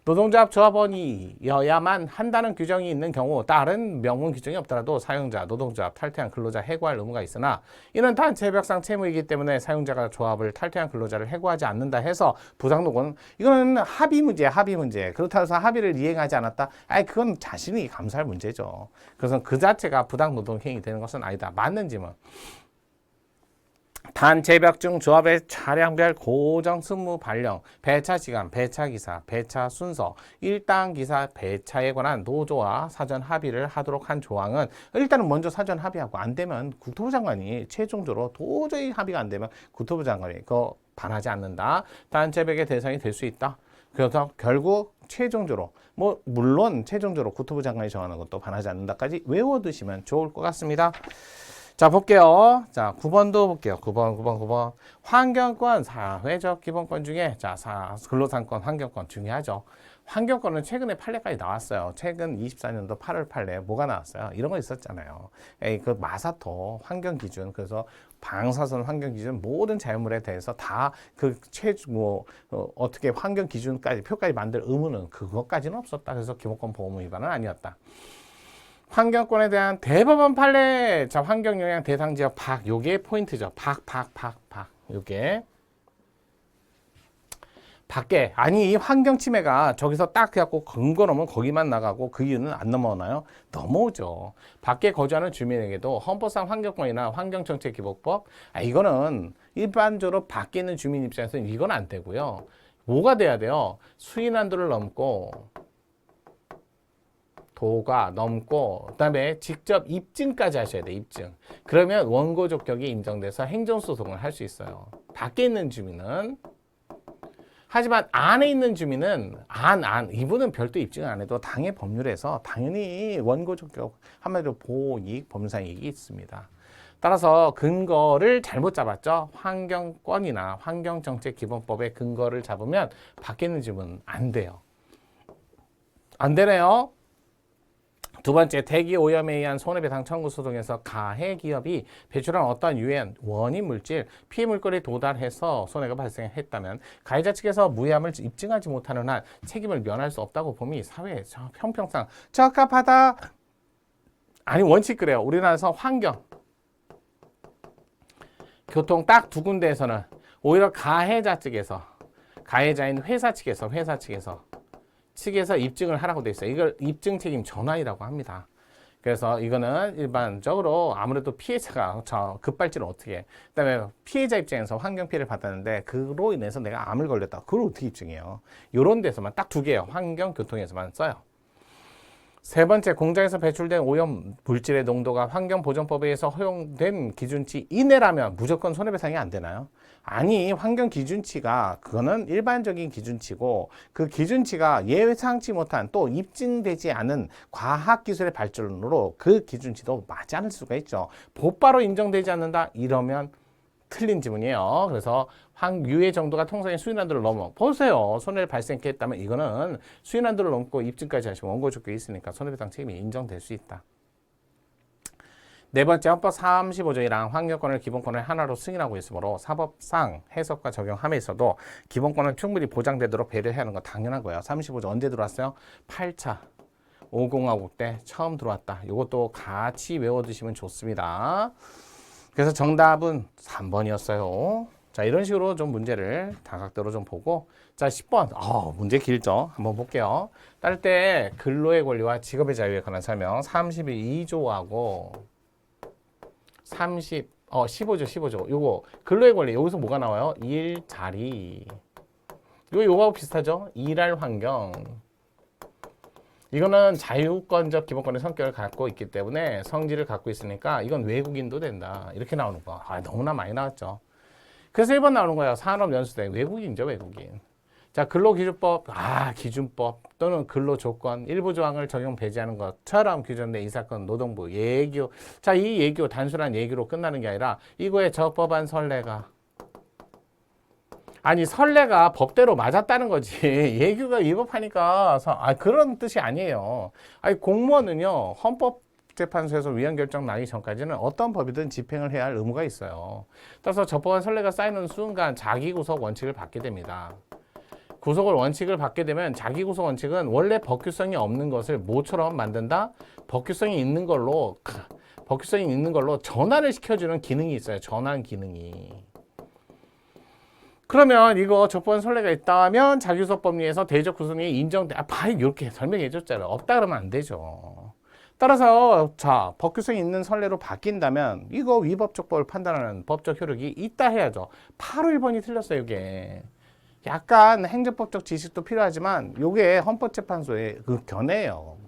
Speaker 1: 노동조합 조합원이어야만 한다는 규정이 있는 경우 다른 명문 규정이 없더라도 사용자, 노동조합, 탈퇴한 근로자 해고할 의무가 있으나 이는 단체협약상 채무이기 때문에 사용자가 조합을 탈퇴한 근로자를 해고하지 않는다 해서 부당노동 이거는 합의 문제야. 합의 문제. 그렇다고 해서 합의를 이행하지 않았다. 그건 자신이 감수할 문제죠. 그래서 그 자체가 부당노동 행위 되는 것은 아니다. 맞는지 뭐. 단체협약 중 조합의 차량별 고정 승무 발령, 배차 시간, 배차 기사, 배차 순서, 일당 기사 배차에 관한 노조와 사전 합의를 하도록 한 조항은 일단은 먼저 사전 합의하고 안 되면 국토부 장관이 최종적으로 도저히 합의가 안 되면 국토부 장관이 그거 반하지 않는다. 단체협약의 대상이 될 수 있다. 그래서 결국 최종적으로 뭐 물론 최종적으로 국토부 장관이 정하는 것도 반하지 않는다까지 외워두시면 좋을 것 같습니다. 자, 볼게요. 자, 9번도 볼게요. 9번. 환경권, 사회적 기본권 중에, 자, 근로상권, 환경권 중요하죠. 환경권은 최근에 판례까지 나왔어요. 최근 24년도 8월 판례 뭐가 나왔어요? 이런 거 있었잖아요. 그 마사토 환경기준, 그래서 방사선 환경기준 모든 자연물에 대해서 다 그 어떻게 환경기준까지 표까지 만들 의무는 그것까지는 없었다. 그래서 기본권 보호 위반은 아니었다. 환경권에 대한 대법원 판례, 자, 환경영향 대상지역 박, 요게 포인트죠. 박. 요게. 밖에, 아니, 이 환경 침해가 저기서 딱 해갖고 근거 넘으면 거기만 나가고 그 이유는 안 넘어오나요? 넘어오죠. 밖에 거주하는 주민에게도 헌법상 환경권이나 환경정책기본법, 이거는 일반적으로 밖에 있는 주민 입장에서는 이건 안 되고요. 뭐가 돼야 돼요? 수인한도를 넘고, 도가 넘고 그다음에 직접 입증까지 하셔야 돼요. 입증. 그러면 원고 적격이 인정돼서 행정소송을 할 수 있어요. 밖에 있는 주민은. 하지만 안에 있는 주민은 이분은 별도 입증 안 해도 당의 법률에서 당연히 원고 적격 한마디로 보호이익, 법률상 이익이 있습니다. 따라서 근거를 잘못 잡았죠. 환경권이나 환경정책기본법의 근거를 잡으면 밖에 있는 주민은 안 돼요. 안 되네요. 두 번째, 대기 오염에 의한 손해배상 청구 소송에서 가해 기업이 배출한 어떠한 유해한 원인 물질, 피해 물건에 도달해서 손해가 발생했다면 가해자 측에서 무해함을 입증하지 못하는 한 책임을 면할 수 없다고 봄이 사회 형평상 적합하다. 아니, 원칙 그래요. 우리나라에서 환경, 교통 딱 두 군데에서는 오히려 가해자 측에서, 가해자인 회사 측에서 입증을 하라고 돼 있어요. 이걸 입증 책임 전환이라고 합니다. 그래서 이거는 일반적으로 아무래도 피해자가 급발진을 어떻게 해. 그다음에 피해자 입장에서 환경 피해를 받았는데 그로 인해서 내가 암을 걸렸다. 그걸 어떻게 입증해요? 이런 데서만 딱 두 개예요. 환경, 교통에서만 써요. 세 번째, 공장에서 배출된 오염 물질의 농도가 환경보전법에 의해서 허용된 기준치 이내라면 무조건 손해배상이 안 되나요? 아니, 환경 기준치가 그거는 일반적인 기준치고 그 기준치가 예상치 못한 또 입증되지 않은 과학기술의 발전으로 그 기준치도 맞지 않을 수가 있죠. 곧바로 인정되지 않는다? 이러면 틀린 지문이에요. 그래서 유해 정도가 통상의 수인한도를 넘어. 보세요. 손해를 발생했다면 이거는 수인한도를 넘고 입증까지 하시면 원고 적격이 있으니까 손해배상 책임이 인정될 수 있다. 네 번째, 헌법 35조이랑 환경권을 기본권을 하나로 승인하고 있으므로 사법상 해석과 적용함에 있어도 기본권은 충분히 보장되도록 배려해야 하는 건 당연한 거예요. 35조 언제 들어왔어요? 8차 50하고 때 처음 들어왔다. 이것도 같이 외워두시면 좋습니다. 그래서 정답은 3번이었어요. 자, 이런 식으로 좀 문제를 다각도로 좀 보고, 자, 10번. 문제 길죠? 한번 볼게요. 따를 때 근로의 권리와 직업의 자유에 관한 설명 32조하고 15조. 요거 근로의 권리. 여기서 뭐가 나와요? 일자리. 요거하고 비슷하죠? 일할 환경. 이거는 자유권적 기본권의 성격을 갖고 있기 때문에 성질을 갖고 있으니까 이건 외국인도 된다. 이렇게 나오는 거. 너무나 많이 나왔죠. 그래서 1번 나오는 거예요. 산업연수대. 외국인이죠, 외국인. 자, 근로기준법, 기준법 또는 근로조건 일부 조항을 적용 배제하는 것처럼 규정된 이 사건 노동부 예규. 자, 이 예규 단순한 예규로 끝나는 게 아니라 이거에 적법한 선례가 선례가 법대로 맞았다는 거지. 예규가 위법하니까 그런 뜻이 아니에요. 공무원은요, 헌법재판소에서 위헌 결정 나기 전까지는 어떤 법이든 집행을 해야 할 의무가 있어요. 따라서 적법한 선례가 쌓이는 순간 자기 구속 원칙을 받게 됩니다. 원칙을 받게 되면 자기 구속 원칙은 원래 법규성이 없는 것을 뭐처럼 만든다? 법규성이 있는 걸로 전환을 시켜주는 기능이 있어요. 전환 기능이. 그러면 이거 적법한 선례가 있다면 자기구속법리에서 대적 구속이 인정돼. 이렇게 설명해 줬잖아요. 없다 그러면 안 되죠. 따라서 자, 법규성이 있는 선례로 바뀐다면 이거 위법적법을 판단하는 법적 효력이 있다 해야죠. 바로 1번이 틀렸어요, 이게. 약간 행정법적 지식도 필요하지만 이게 헌법재판소의 그 견해예요.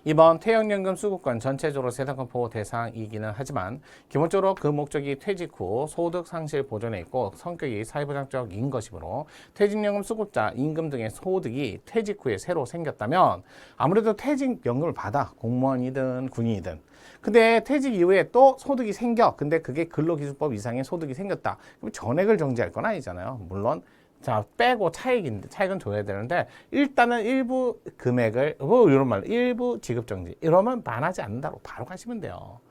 Speaker 1: 이번 퇴직연금 수급권 전체적으로 재산권 보호 대상이기는 하지만 기본적으로 그 목적이 퇴직 후 소득 상실 보존에 있고 성격이 사회보장적인 것이므로 퇴직연금 수급자 임금 등의 소득이 퇴직 후에 새로 생겼다면 아무래도 퇴직연금을 받아 공무원이든 군인이든 근데 퇴직 이후에 또 소득이 생겨 근데 그게 근로기준법 이상의 소득이 생겼다 그럼 전액을 정지할 건 아니잖아요. 물론 자, 빼고 차익은 줘야 되는데, 일단은 일부 금액을, 이런 말로, 일부 지급정지. 이러면 반하지 않는다고 바로 가시면 돼요.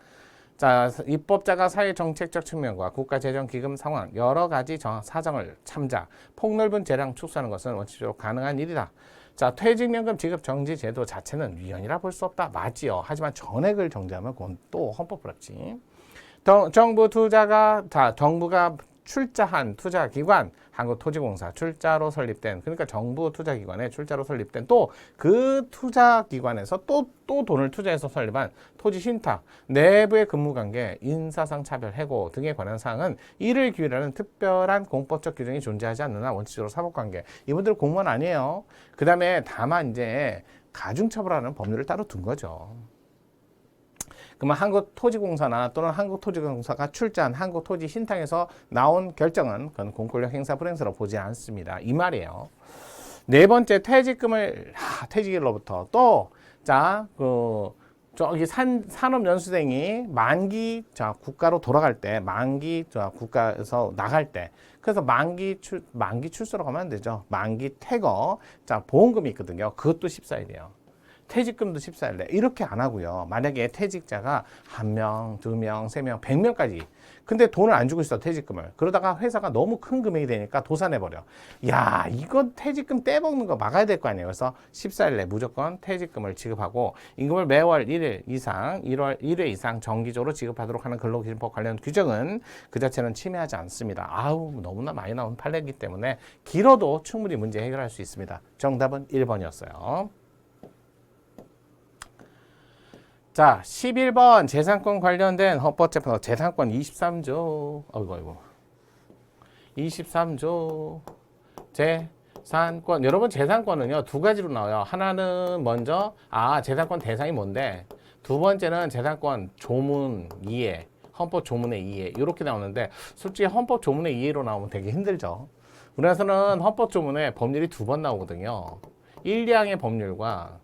Speaker 1: 자, 입법자가 사회정책적 측면과 국가재정기금 상황, 여러 가지 사정을 참자, 폭넓은 재량 축소하는 것은 원칙적으로 가능한 일이다. 자, 퇴직연금 지급정지 제도 자체는 위헌이라 볼 수 없다. 맞지요. 하지만 전액을 정지하면 그건 또 헌법불합치. 정부가 출자한 투자기관, 한국토지공사 출자로 설립된 그러니까 정부 투자기관에 출자로 설립된 또 그 투자기관에서 또 돈을 투자해서 설립한 토지신탁, 내부의 근무관계, 인사상 차별, 해고 등에 관한 사항은 이를 규율하는 특별한 공법적 규정이 존재하지 않는 한 원칙적으로 사법관계. 이분들 공무원 아니에요. 그 다음에 다만 이제 가중처벌하는 법률을 따로 둔 거죠. 그러면 한국토지공사나 또는 한국토지공사가 출자한 한국토지신탁에서 나온 결정은 그건 공권력 행사 불행사로 보지 않습니다. 이 말이에요. 네 번째 퇴직일로부터 저기 산업연수생이 만기 국가로 돌아갈 때 만기 국가에서 나갈 때 그래서 만기 출소로 가면 안 되죠. 만기 퇴거 보험금이 있거든요. 그것도 14일이에요. 퇴직금도 14일에 이렇게 안 하고요. 만약에 퇴직자가 1명, 2명, 3명, 100명까지 근데 돈을 안 주고 있어 퇴직금을. 그러다가 회사가 너무 큰 금액이 되니까 도산해버려. 야 이건 퇴직금 떼먹는 거 막아야 될 거 아니에요. 그래서 14일에 무조건 퇴직금을 지급하고 임금을 매월 1일 이상 1회 이상 정기적으로 지급하도록 하는 근로기준법 관련 규정은 그 자체는 침해하지 않습니다. 아우 너무나 많이 나온 판례이기 때문에 길어도 충분히 문제 해결할 수 있습니다. 정답은 1번이었어요. 자, 11번 재산권 관련된 헌법재판소 재산권 23조 23조 재산권 여러분 재산권은요 두 가지로 나와요. 하나는 먼저 재산권 대상이 뭔데 두 번째는 재산권 조문 이해 헌법 조문의 이해 이렇게 나오는데 솔직히 헌법 조문의 이해로 나오면 되게 힘들죠. 우리나라에서는 헌법 조문에 법률이 두 번 나오거든요. 1, 2항의 법률과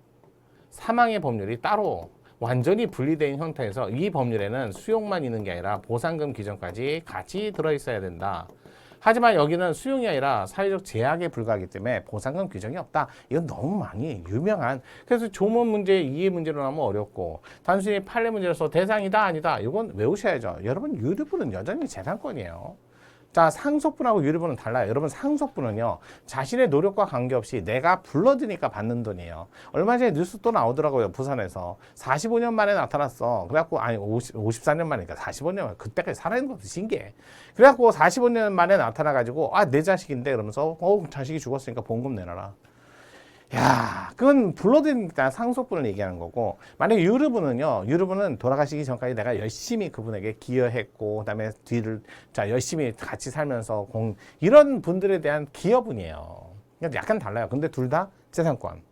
Speaker 1: 3항의 법률이 따로 완전히 분리된 형태에서 이 법률에는 수용만 있는 게 아니라 보상금 규정까지 같이 들어있어야 된다. 하지만 여기는 수용이 아니라 사회적 제약에 불과하기 때문에 보상금 규정이 없다. 이건 너무 많이 유명한 그래서 조문 문제, 이해 문제로 나오면 어렵고 단순히 판례 문제로서 대상이다 아니다. 이건 외우셔야죠. 여러분 유류분은 여전히 재산권이에요. 자, 상속분하고 유류분은 달라요. 여러분 상속분은요 자신의 노력과 관계없이 내가 불러드니까 받는 돈이에요. 얼마 전에 뉴스 또 나오더라고요. 부산에서 45년 만에 나타났어. 그래갖고 54년 만이니까 45년 만에 그때까지 살아있는 것도 신기해. 그래갖고 45년 만에 나타나가지고 내 자식인데 그러면서 자식이 죽었으니까 보험금 내놔라. 야, 그건 불러드니까 상속분을 얘기하는 거고 만약에 유류분은 돌아가시기 전까지 내가 열심히 그분에게 기여했고 그다음에 열심히 같이 살면서 이런 분들에 대한 기여분이에요. 약간 달라요. 근데 둘 다 재산권.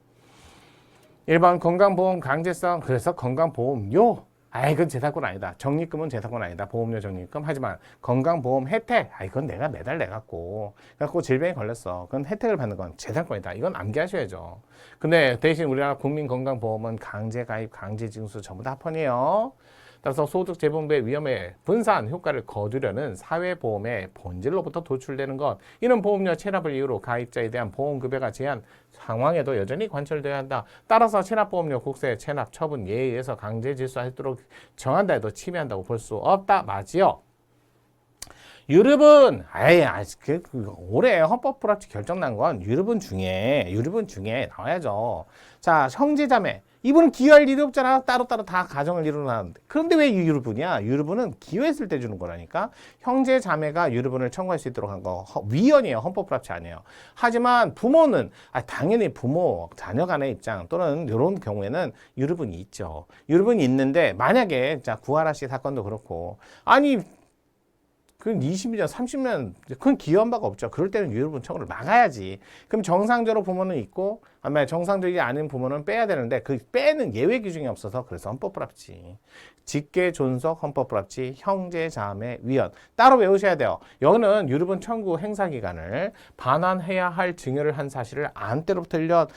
Speaker 1: 1번 건강보험 강제성 그래서 건강보험료 그건 재산권 아니다. 적립금은 재산권 아니다. 보험료 적립금. 하지만 건강보험 혜택, 이건 내가 매달 내갖고 그래갖고 질병에 걸렸어. 그건 혜택을 받는 건 재산권이다. 이건 암기하셔야죠. 근데 대신 우리나라 국민건강보험은 강제가입, 강제징수 전부 다 합헌이에요. 따라서 소득재분배의 위험의 분산 효과를 거두려는 사회보험의 본질로부터 도출되는 것. 이는 보험료 체납을 이유로 가입자에 대한 보험급여가 제한 상황에도 여전히 관철되어야 한다. 따라서 체납보험료 국세 체납 처분 예에 의해서 강제질서하도록 정한다 해도 침해한다고 볼 수 없다. 맞지요? 유류분, 올해 헌법불합치 결정 난 건 유류분 중에 나와야죠. 자, 형제자매. 이분은 기여할 일이 없잖아. 따로따로 다 가정을 이루는데. 그런데 왜 유류분이야? 유류분은 기여했을 때 주는 거라니까. 형제 자매가 유류분을 청구할 수 있도록 한 거 위헌이에요. 헌법불합치 아니에요. 하지만 부모는 당연히 부모, 자녀 간의 입장 또는 이런 경우에는 유류분이 있죠. 유류분이 있는데 만약에 구하라 씨 사건도 그렇고 그건 20년, 30년, 그건 기여한 바가 없죠. 그럴 때는 유류분 청구를 막아야지. 그럼 정상적으로 부모는 있고, 아마 정상적이 아닌 부모는 빼야 되는데, 그 빼는 예외 규정이 없어서 그래서 헌법불합치. 직계, 존속, 헌법불합치, 형제, 자매, 위헌. 따로 외우셔야 돼요. 여기는 유류분 청구 행사 기간을 반환해야 할 증여를 한 사실을 안 때로부터 1년,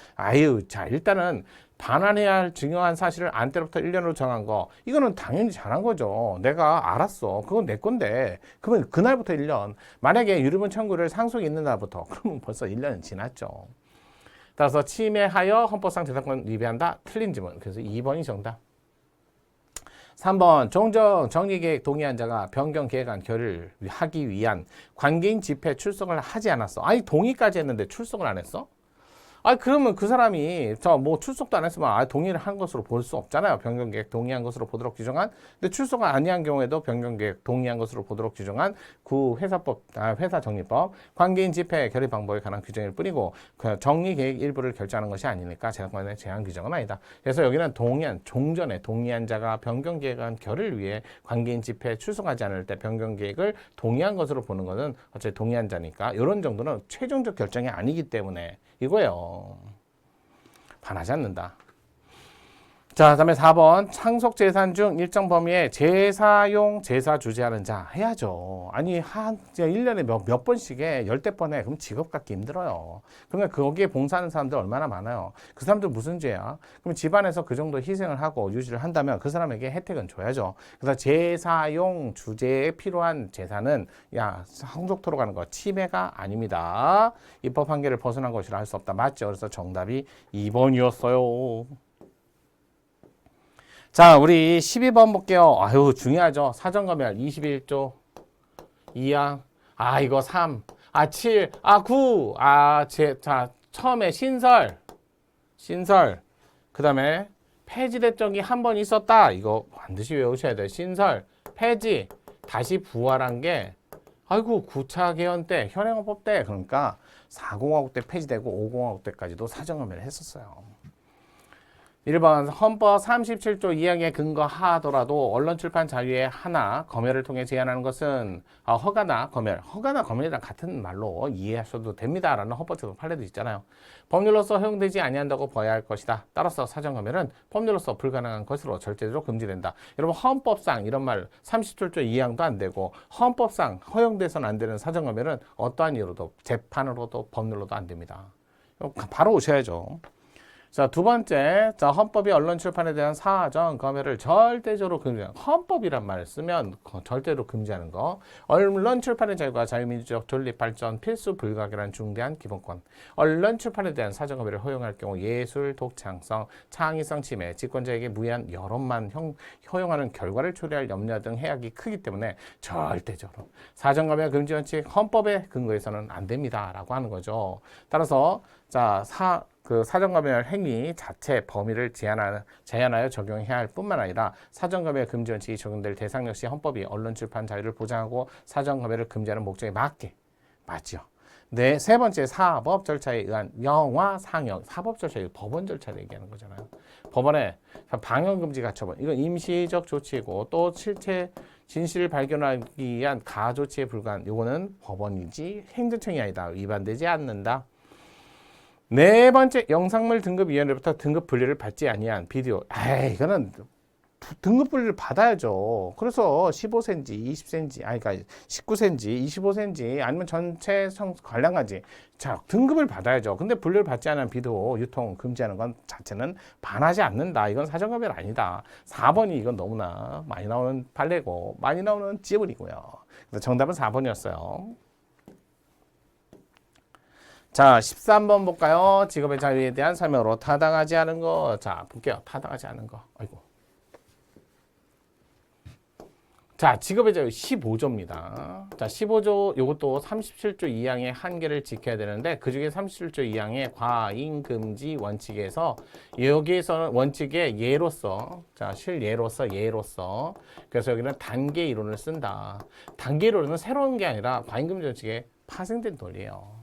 Speaker 1: 자, 일단은 반환해야 할 중요한 사실을 안 때로부터 1년으로 정한 거, 이거는 당연히 잘한 거죠. 내가 알았어. 그건 내 건데. 그러면 그날부터 1년. 만약에 유류분 청구를 상속이 있는 날부터, 그러면 벌써 1년은 지났죠. 따라서 침해하여 헌법상 재산권 위배한다. 틀린 지문. 그래서 2번이 정답. 3번 종정 정리계획 동의한 자가 변경 계획안 결의를 하기 위한 관계인 집회 출석을 하지 않았어. 아니 동의까지 했는데 출석을 안 했어? 그러면 그 사람이 출석도 안 했으면 동의를 한 것으로 볼 수 없잖아요. 변경계획 동의한 것으로 보도록 규정한. 근데 출석을 아니한 경우에도 변경계획 동의한 것으로 보도록 규정한 회사정리법 관계인 집회 결의 방법에 관한 규정일 뿐이고 그 정리계획 일부를 결정하는 것이 아니니까 재산권의 제한 규정은 아니다. 그래서 여기는 종전에 동의한 자가 변경계획안 결의를 위해 관계인 집회에 출석하지 않을 때 변경계획을 동의한 것으로 보는 것은 어차피 동의한 자니까 이런 정도는 최종적 결정이 아니기 때문에 이거예요. 반하지 않는다. 자, 그다음에 4번 상속 재산 중 일정 범위의 제사용 제사 주재하는 자 해야죠. 아니 1년에 몇 번씩에 열댓 번에 그럼 직업 갖기 힘들어요. 그러니까 거기에 봉사하는 사람들 얼마나 많아요. 그 사람들 무슨 죄야? 그럼 집안에서 그 정도 희생을 하고 유지를 한다면 그 사람에게 혜택은 줘야죠. 그래서 제사용 주재에 필요한 재산은 상속토로 가는 거 침해가 아닙니다. 입법 한계를 벗어난 것이라 할 수 없다. 맞죠? 그래서 정답이 2번이었어요. 자, 우리 12번 볼게요. 중요하죠. 사전검열 21조 2항. 이거 3. 7. 9. 자, 처음에 신설. 그 다음에 폐지된 적이 한 번 있었다. 이거 반드시 외우셔야 돼요. 신설, 폐지, 다시 부활한 게 9차 개헌 때, 현행헌법 때, 그러니까 4공화국 때 폐지되고 5공화국 때까지도 사전검열을 했었어요. 1번 헌법 37조 2항에 근거하더라도 언론 출판 자유의 하나 검열을 통해 제한하는 것은 허가나 검열이랑 같은 말로 이해하셔도 됩니다라는 헌법적 판례도 있잖아요. 법률로서 허용되지 아니한다고 봐야 할 것이다. 따라서 사전 검열은 법률로서 불가능한 것으로 절대적으로 금지된다. 여러분 헌법상 이런 말 37조 2항도 안 되고 헌법상 허용돼서는 안 되는 사전 검열은 어떠한 이유로도 재판으로도 법률로도 안 됩니다. 바로 오셔야죠. 자, 두 번째, 헌법이 언론 출판에 대한 사전 검열을 절대적으로 금지하는 헌법이란 말을 쓰면 절대로 금지하는 거. 언론 출판의 자유가 자유민주적 존립 발전 필수 불가결한 중대한 기본권. 언론 출판에 대한 사전 검열을 허용할 경우 예술, 독창성, 창의성 침해, 집권자에게 무해한 여론만 허용하는 결과를 초래할 염려 등 해악이 크기 때문에 절대적으로 사전 검열 금지 원칙 헌법에 근거해서는 안 됩니다라고 하는 거죠. 따라서 사전검열 행위 자체 범위를 제한하여 적용해야 할 뿐만 아니라 사전검열 금지 원칙이 적용될 대상 역시 헌법이 언론 출판 자유를 보장하고 사전검열을 금지하는 목적에 맞죠. 네, 세 번째 사법 절차에 의한 영화 상영. 사법 절차, 법원 절차를 얘기하는 거잖아요. 법원에 방영금지 가처분. 이건 임시적 조치이고 또 실체 진실을 발견하기 위한 가조치에 불과한 이거는 법원이지 행정청이 아니다. 위반되지 않는다. 네 번째 영상물 등급위원회부터 등급 분리를 받지 아니한 비디오. 이거는 등급 분리를 받아야죠. 그래서 15cm, 20cm, 그러니까 19cm, 25cm 아니면 전체 관람가지. 자, 등급을 받아야죠. 근데 분리를 받지 않은 비디오 유통 금지하는 건 자체는 반하지 않는다. 이건 사전검열 아니다. 4번이 이건 너무나 많이 나오는 판례고 많이 나오는 지문이고요. 그래서 정답은 4번이었어요. 자, 13번 볼까요? 직업의 자유에 대한 설명으로 타당하지 않은 거. 자, 볼게요. 타당하지 않은 거. 자, 직업의 자유 15조입니다. 자, 15조, 요것도 37조 2항의 한계를 지켜야 되는데, 그 중에 37조 2항의 과잉금지 원칙에서, 여기에서는 원칙의 예로서, 자, 예로서. 그래서 여기는 단계 이론을 쓴다. 단계 이론은 새로운 게 아니라 과잉금지 원칙에 파생된 논리예요.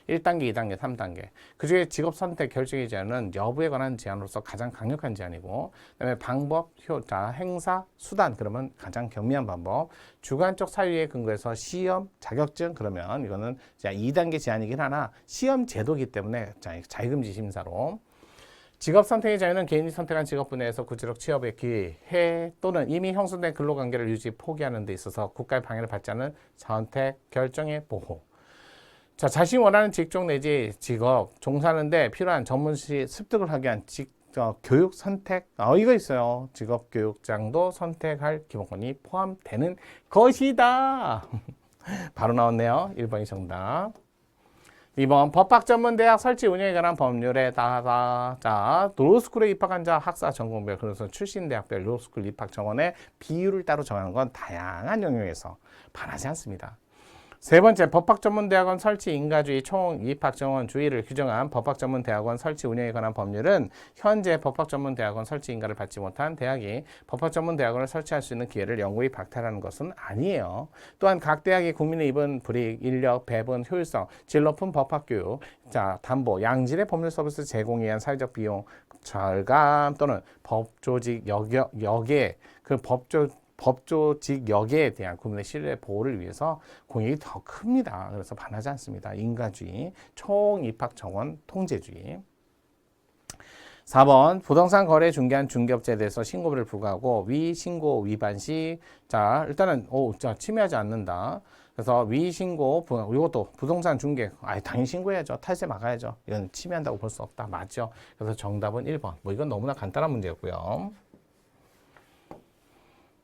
Speaker 1: 1단계, 2단계, 3단계. 그중에 직업 선택 결정의 제한은 여부에 관한 제한으로서 가장 강력한 제한이고, 그다음에 방법, 효자, 행사, 수단 그러면 가장 경미한 방법. 주관적 사유에 근거해서 시험, 자격증 그러면 이거는 2단계 제한이긴 하나 시험 제도이기 때문에 자유금지 심사로. 직업 선택의 자유는 개인이 선택한 직업 분야에서 구체적 취업의 기회 또는 이미 형성된 근로관계를 유지, 포기하는 데 있어서 국가의 방해를 받지 않은 선택, 결정의 보호. 자, 자신이 원하는 직종 내지 직업, 종사하는데 필요한 전문시 습득을 하기 위한 교육 선택, 이거 있어요. 직업교육장도 선택할 기본권이 포함되는 것이다. 바로 나왔네요. 1번이 정답. 2번 법학전문대학 설치 운영에 관한 법률에 따라 로스쿨에 입학한 자 학사 전공별 그래서 출신 대학별 로스쿨 입학 정원의 비율을 따로 정하는 건 다양한 영역에서 반하지 않습니다. 세 번째, 법학전문대학원 설치 인가주의 총 입학정원주의를 규정한 법학전문대학원 설치 운영에 관한 법률은 현재 법학전문대학원 설치 인가를 받지 못한 대학이 법학전문대학원을 설치할 수 있는 기회를 영구히 박탈하는 것은 아니에요. 또한 각 대학이 국민의 입은 불이익, 인력, 배분, 효율성, 질 높은 법학교육, 담보, 양질의 법률 서비스 제공에 의한 사회적 비용 절감 또는 법조직 역에 법조직 역에 대한 국민의 신뢰 보호를 위해서 공익이 더 큽니다. 그래서 반하지 않습니다. 인가주의, 총입학 정원 통제주의. 4번 부동산 거래 중개한 중개업체에 대해서 신고를 부과하고 위 신고 위반 시 일단은 침해하지 않는다. 그래서 위 신고 이것도 부동산 중개 당연히 신고해야죠. 탈세 막아야죠. 이건 침해한다고 볼 수 없다. 맞죠? 그래서 정답은 1번. 이건 너무나 간단한 문제였고요.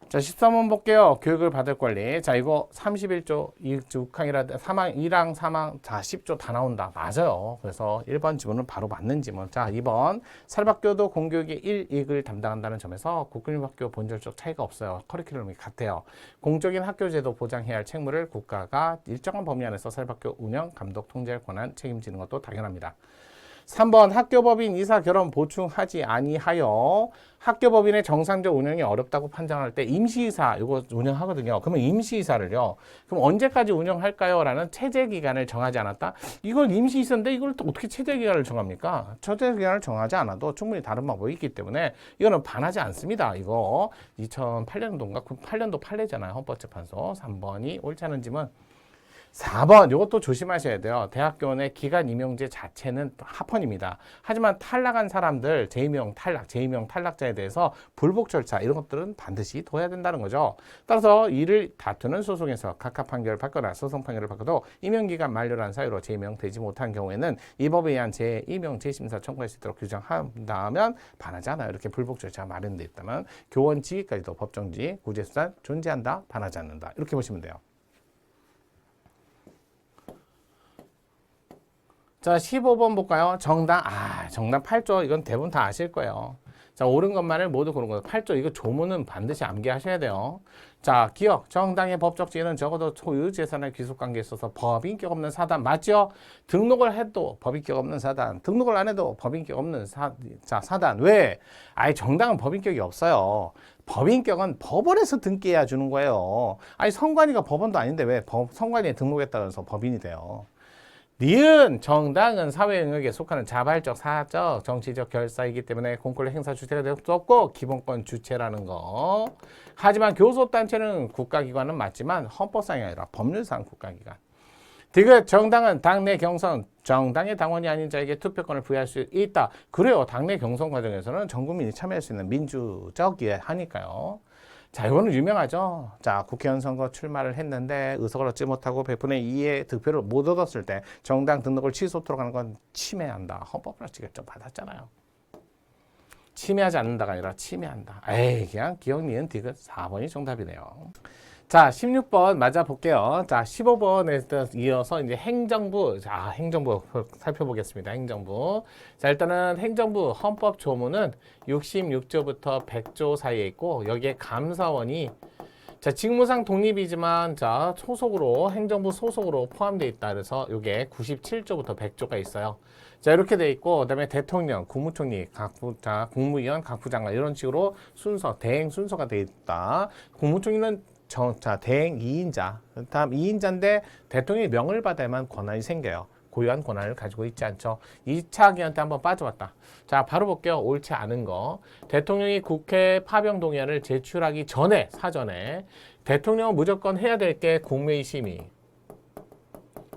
Speaker 1: 자, 13번 볼게요. 교육을 받을 권리. 이거 31조 6항이라 2랑 3항 10조 다 나온다. 맞아요. 그래서 1번 지문은 바로 맞는 지문. 2번 사립학교도 공교육의 1익을 담당한다는 점에서 국공립학교 본질적 차이가 없어요. 커리큘럼이 같아요. 공적인 학교제도 보장해야 할 책무를 국가가 일정한 범위 안에서 사립학교 운영, 감독, 통제할 권한 책임지는 것도 당연합니다. 3번 학교법인 이사 결혼 보충하지 아니하여 학교법인의 정상적 운영이 어렵다고 판단할 때 임시이사 이거 운영하거든요. 그러면 임시이사를요. 그럼 언제까지 운영할까요? 라는 체제기간을 정하지 않았다? 이걸 임시이사인데 이걸 또 어떻게 체제기간을 정합니까? 체제기간을 정하지 않아도 충분히 다른 방법이 있기 때문에 이거는 반하지 않습니다. 이거 2008년도인가? 8년도 판례잖아요. 헌법재판소. 3번이 옳지 않은 짐은 4번 이것도 조심하셔야 돼요. 대학교원의 기간 임용제 자체는 합헌입니다. 하지만 탈락한 사람들 재임용 탈락자에 대해서 불복 절차 이런 것들은 반드시 둬야 된다는 거죠. 따라서 이를 다투는 소송에서 각하 판결을 받거나 소송 판결을 받고도 임용기간 만료란 사유로 재임용되지 못한 경우에는 이 법에 의한 재임용 재심사 청구할 수 있도록 규정한다면 반하지 않아요. 이렇게 불복 절차가 마련되어 있다면 교원 지위까지도 법정지 구제수단 존재한다. 반하지 않는다. 이렇게 보시면 돼요. 자, 15번 볼까요? 정당 8조. 이건 대부분 다 아실 거예요. 자, 옳은 것만을 모두 고른 거예요. 8조. 이거 조문은 반드시 암기하셔야 돼요. 자, 기억. 정당의 법적 지위는 적어도 소유 재산의 귀속관계에 있어서 법인격 없는 사단. 맞죠? 등록을 해도 법인격 없는 사단. 등록을 안 해도 법인격 없는 사단. 왜? 정당은 법인격이 없어요. 법인격은 법원에서 등기해야 주는 거예요. 선관위가 법원도 아닌데 왜 선관위에 등록했다고 해서 법인이 돼요. 니은 정당은 사회 영역에 속하는 자발적, 사적, 정치적 결사이기 때문에 공권력 행사 주체가 될 수 없고 기본권 주체라는 거. 하지만 교섭단체는 국가기관은 맞지만 헌법상이 아니라 법률상 국가기관. 디귿 정당은 당내 경선, 정당의 당원이 아닌 자에게 투표권을 부여할 수 있다. 그래요. 당내 경선 과정에서는 전 국민이 참여할 수 있는 민주적이야 하니까요. 자, 이거는 유명하죠. 자, 국회의원 선거 출마를 했는데 의석을 얻지 못하고 100분의 2의 득표를 못 얻었을 때 정당 등록을 취소토록 하는 건 침해한다. 헌법으로 지금 받았잖아요. 침해하지 않는다가 아니라 침해한다. 그냥 기억, 니은, 디귿 4번이 정답이네요. 자, 16번 맞아 볼게요. 자, 15번에 이어서 이제 행정부, 행정부 살펴보겠습니다. 행정부. 자, 일단은 행정부 헌법 조문은 66조부터 100조 사이에 있고 여기에 감사원이 직무상 독립이지만 소속으로 행정부 소속으로 포함되어 있다. 그래서 이게 97조부터 100조가 있어요. 자, 이렇게 돼 있고 그다음에 대통령, 국무총리, 국무위원, 각부장관 이런 식으로 순서, 대행 순서가 돼 있다. 국무총리는 대행 2인자. 다음 2인자인데 대통령이 명을 받아야만 권한이 생겨요. 고유한 권한을 가지고 있지 않죠. 2차 기한 때 한번 빠져봤다. 자, 바로 볼게요. 옳지 않은 거. 대통령이 국회 파병 동의안을 제출하기 전에, 사전에 대통령은 무조건 해야 될 게 국무회의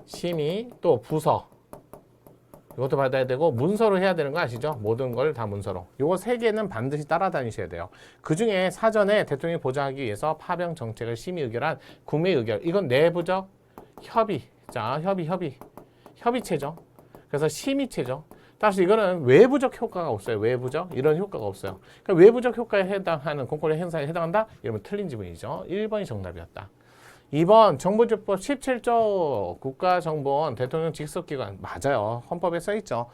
Speaker 1: 심의, 또 부서, 이것도 받아야 되고 문서로 해야 되는 거 아시죠? 모든 걸 다 문서로. 요거 세 개는 반드시 따라다니셔야 돼요. 그중에 사전에 대통령이 보좌하기 위해서 파병 정책을 심의 의결한 국무회의 의결. 이건 내부적 협의. 자, 협의체죠. 그래서 심의체죠. 따라서 이거는 외부적 효과가 없어요. 외부적 이런 효과가 없어요. 그러니까 외부적 효과에 해당하는 공권력 행사에 해당한다? 이러면 틀린 지문이죠. 1번이 정답이었다. 2번 정보주법 17조 국가정보원 대통령 직속기관 맞아요. 헌법에 써있죠.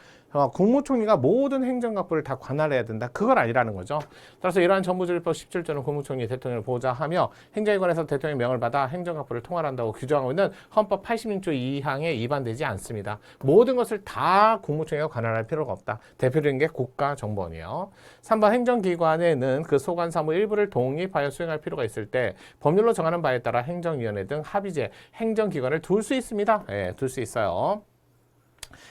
Speaker 1: 국무총리가 모든 행정각부를 다 관할해야 된다. 그건 아니라는 거죠. 따라서 이러한 정보주법 17조는 국무총리 대통령을 보좌하며 행정기관에서 대통령의 명을 받아 행정각부를 통할한다고 규정하고 있는 헌법 86조 2항에 위반되지 않습니다. 모든 것을 다 국무총리가 관할할 필요가 없다. 대표적인 게 국가정보원이에요. 3번 행정기관에는 그 소관 사무 일부를 독립하여 수행할 필요가 있을 때 법률로 정하는 바에 따라 행정위원회 등 합의제 행정기관을 둘 수 있습니다. 예, 둘 수 있어요.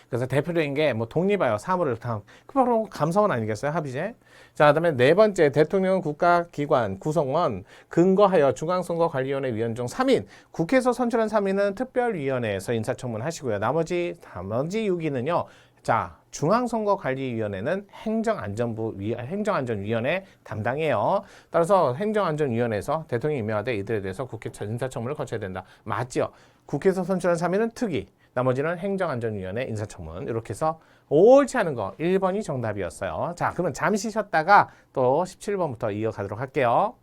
Speaker 1: 그래서 대표적인 게 뭐 독립하여 사무를 그 바로 감사원 아니겠어요? 합의제. 자, 그다음에 네 번째 대통령 국가기관 구성원 근거하여 중앙선거관리위원회 위원 중 3인 국회에서 선출한 3인은 특별위원회에서 인사청문 하시고요. 나머지 6인은요. 자, 중앙선거관리위원회는 행정안전위원회 담당이에요. 따라서 행정안전위원회에서 대통령이 임명하되 이들에 대해서 국회 인사청문을 거쳐야 된다. 맞죠? 국회에서 선출한 3인은 특위, 나머지는 행정안전위원회 인사청문. 이렇게 해서 옳지 않은 거 1번이 정답이었어요. 자, 그러면 잠시 쉬었다가 또 17번부터 이어가도록 할게요.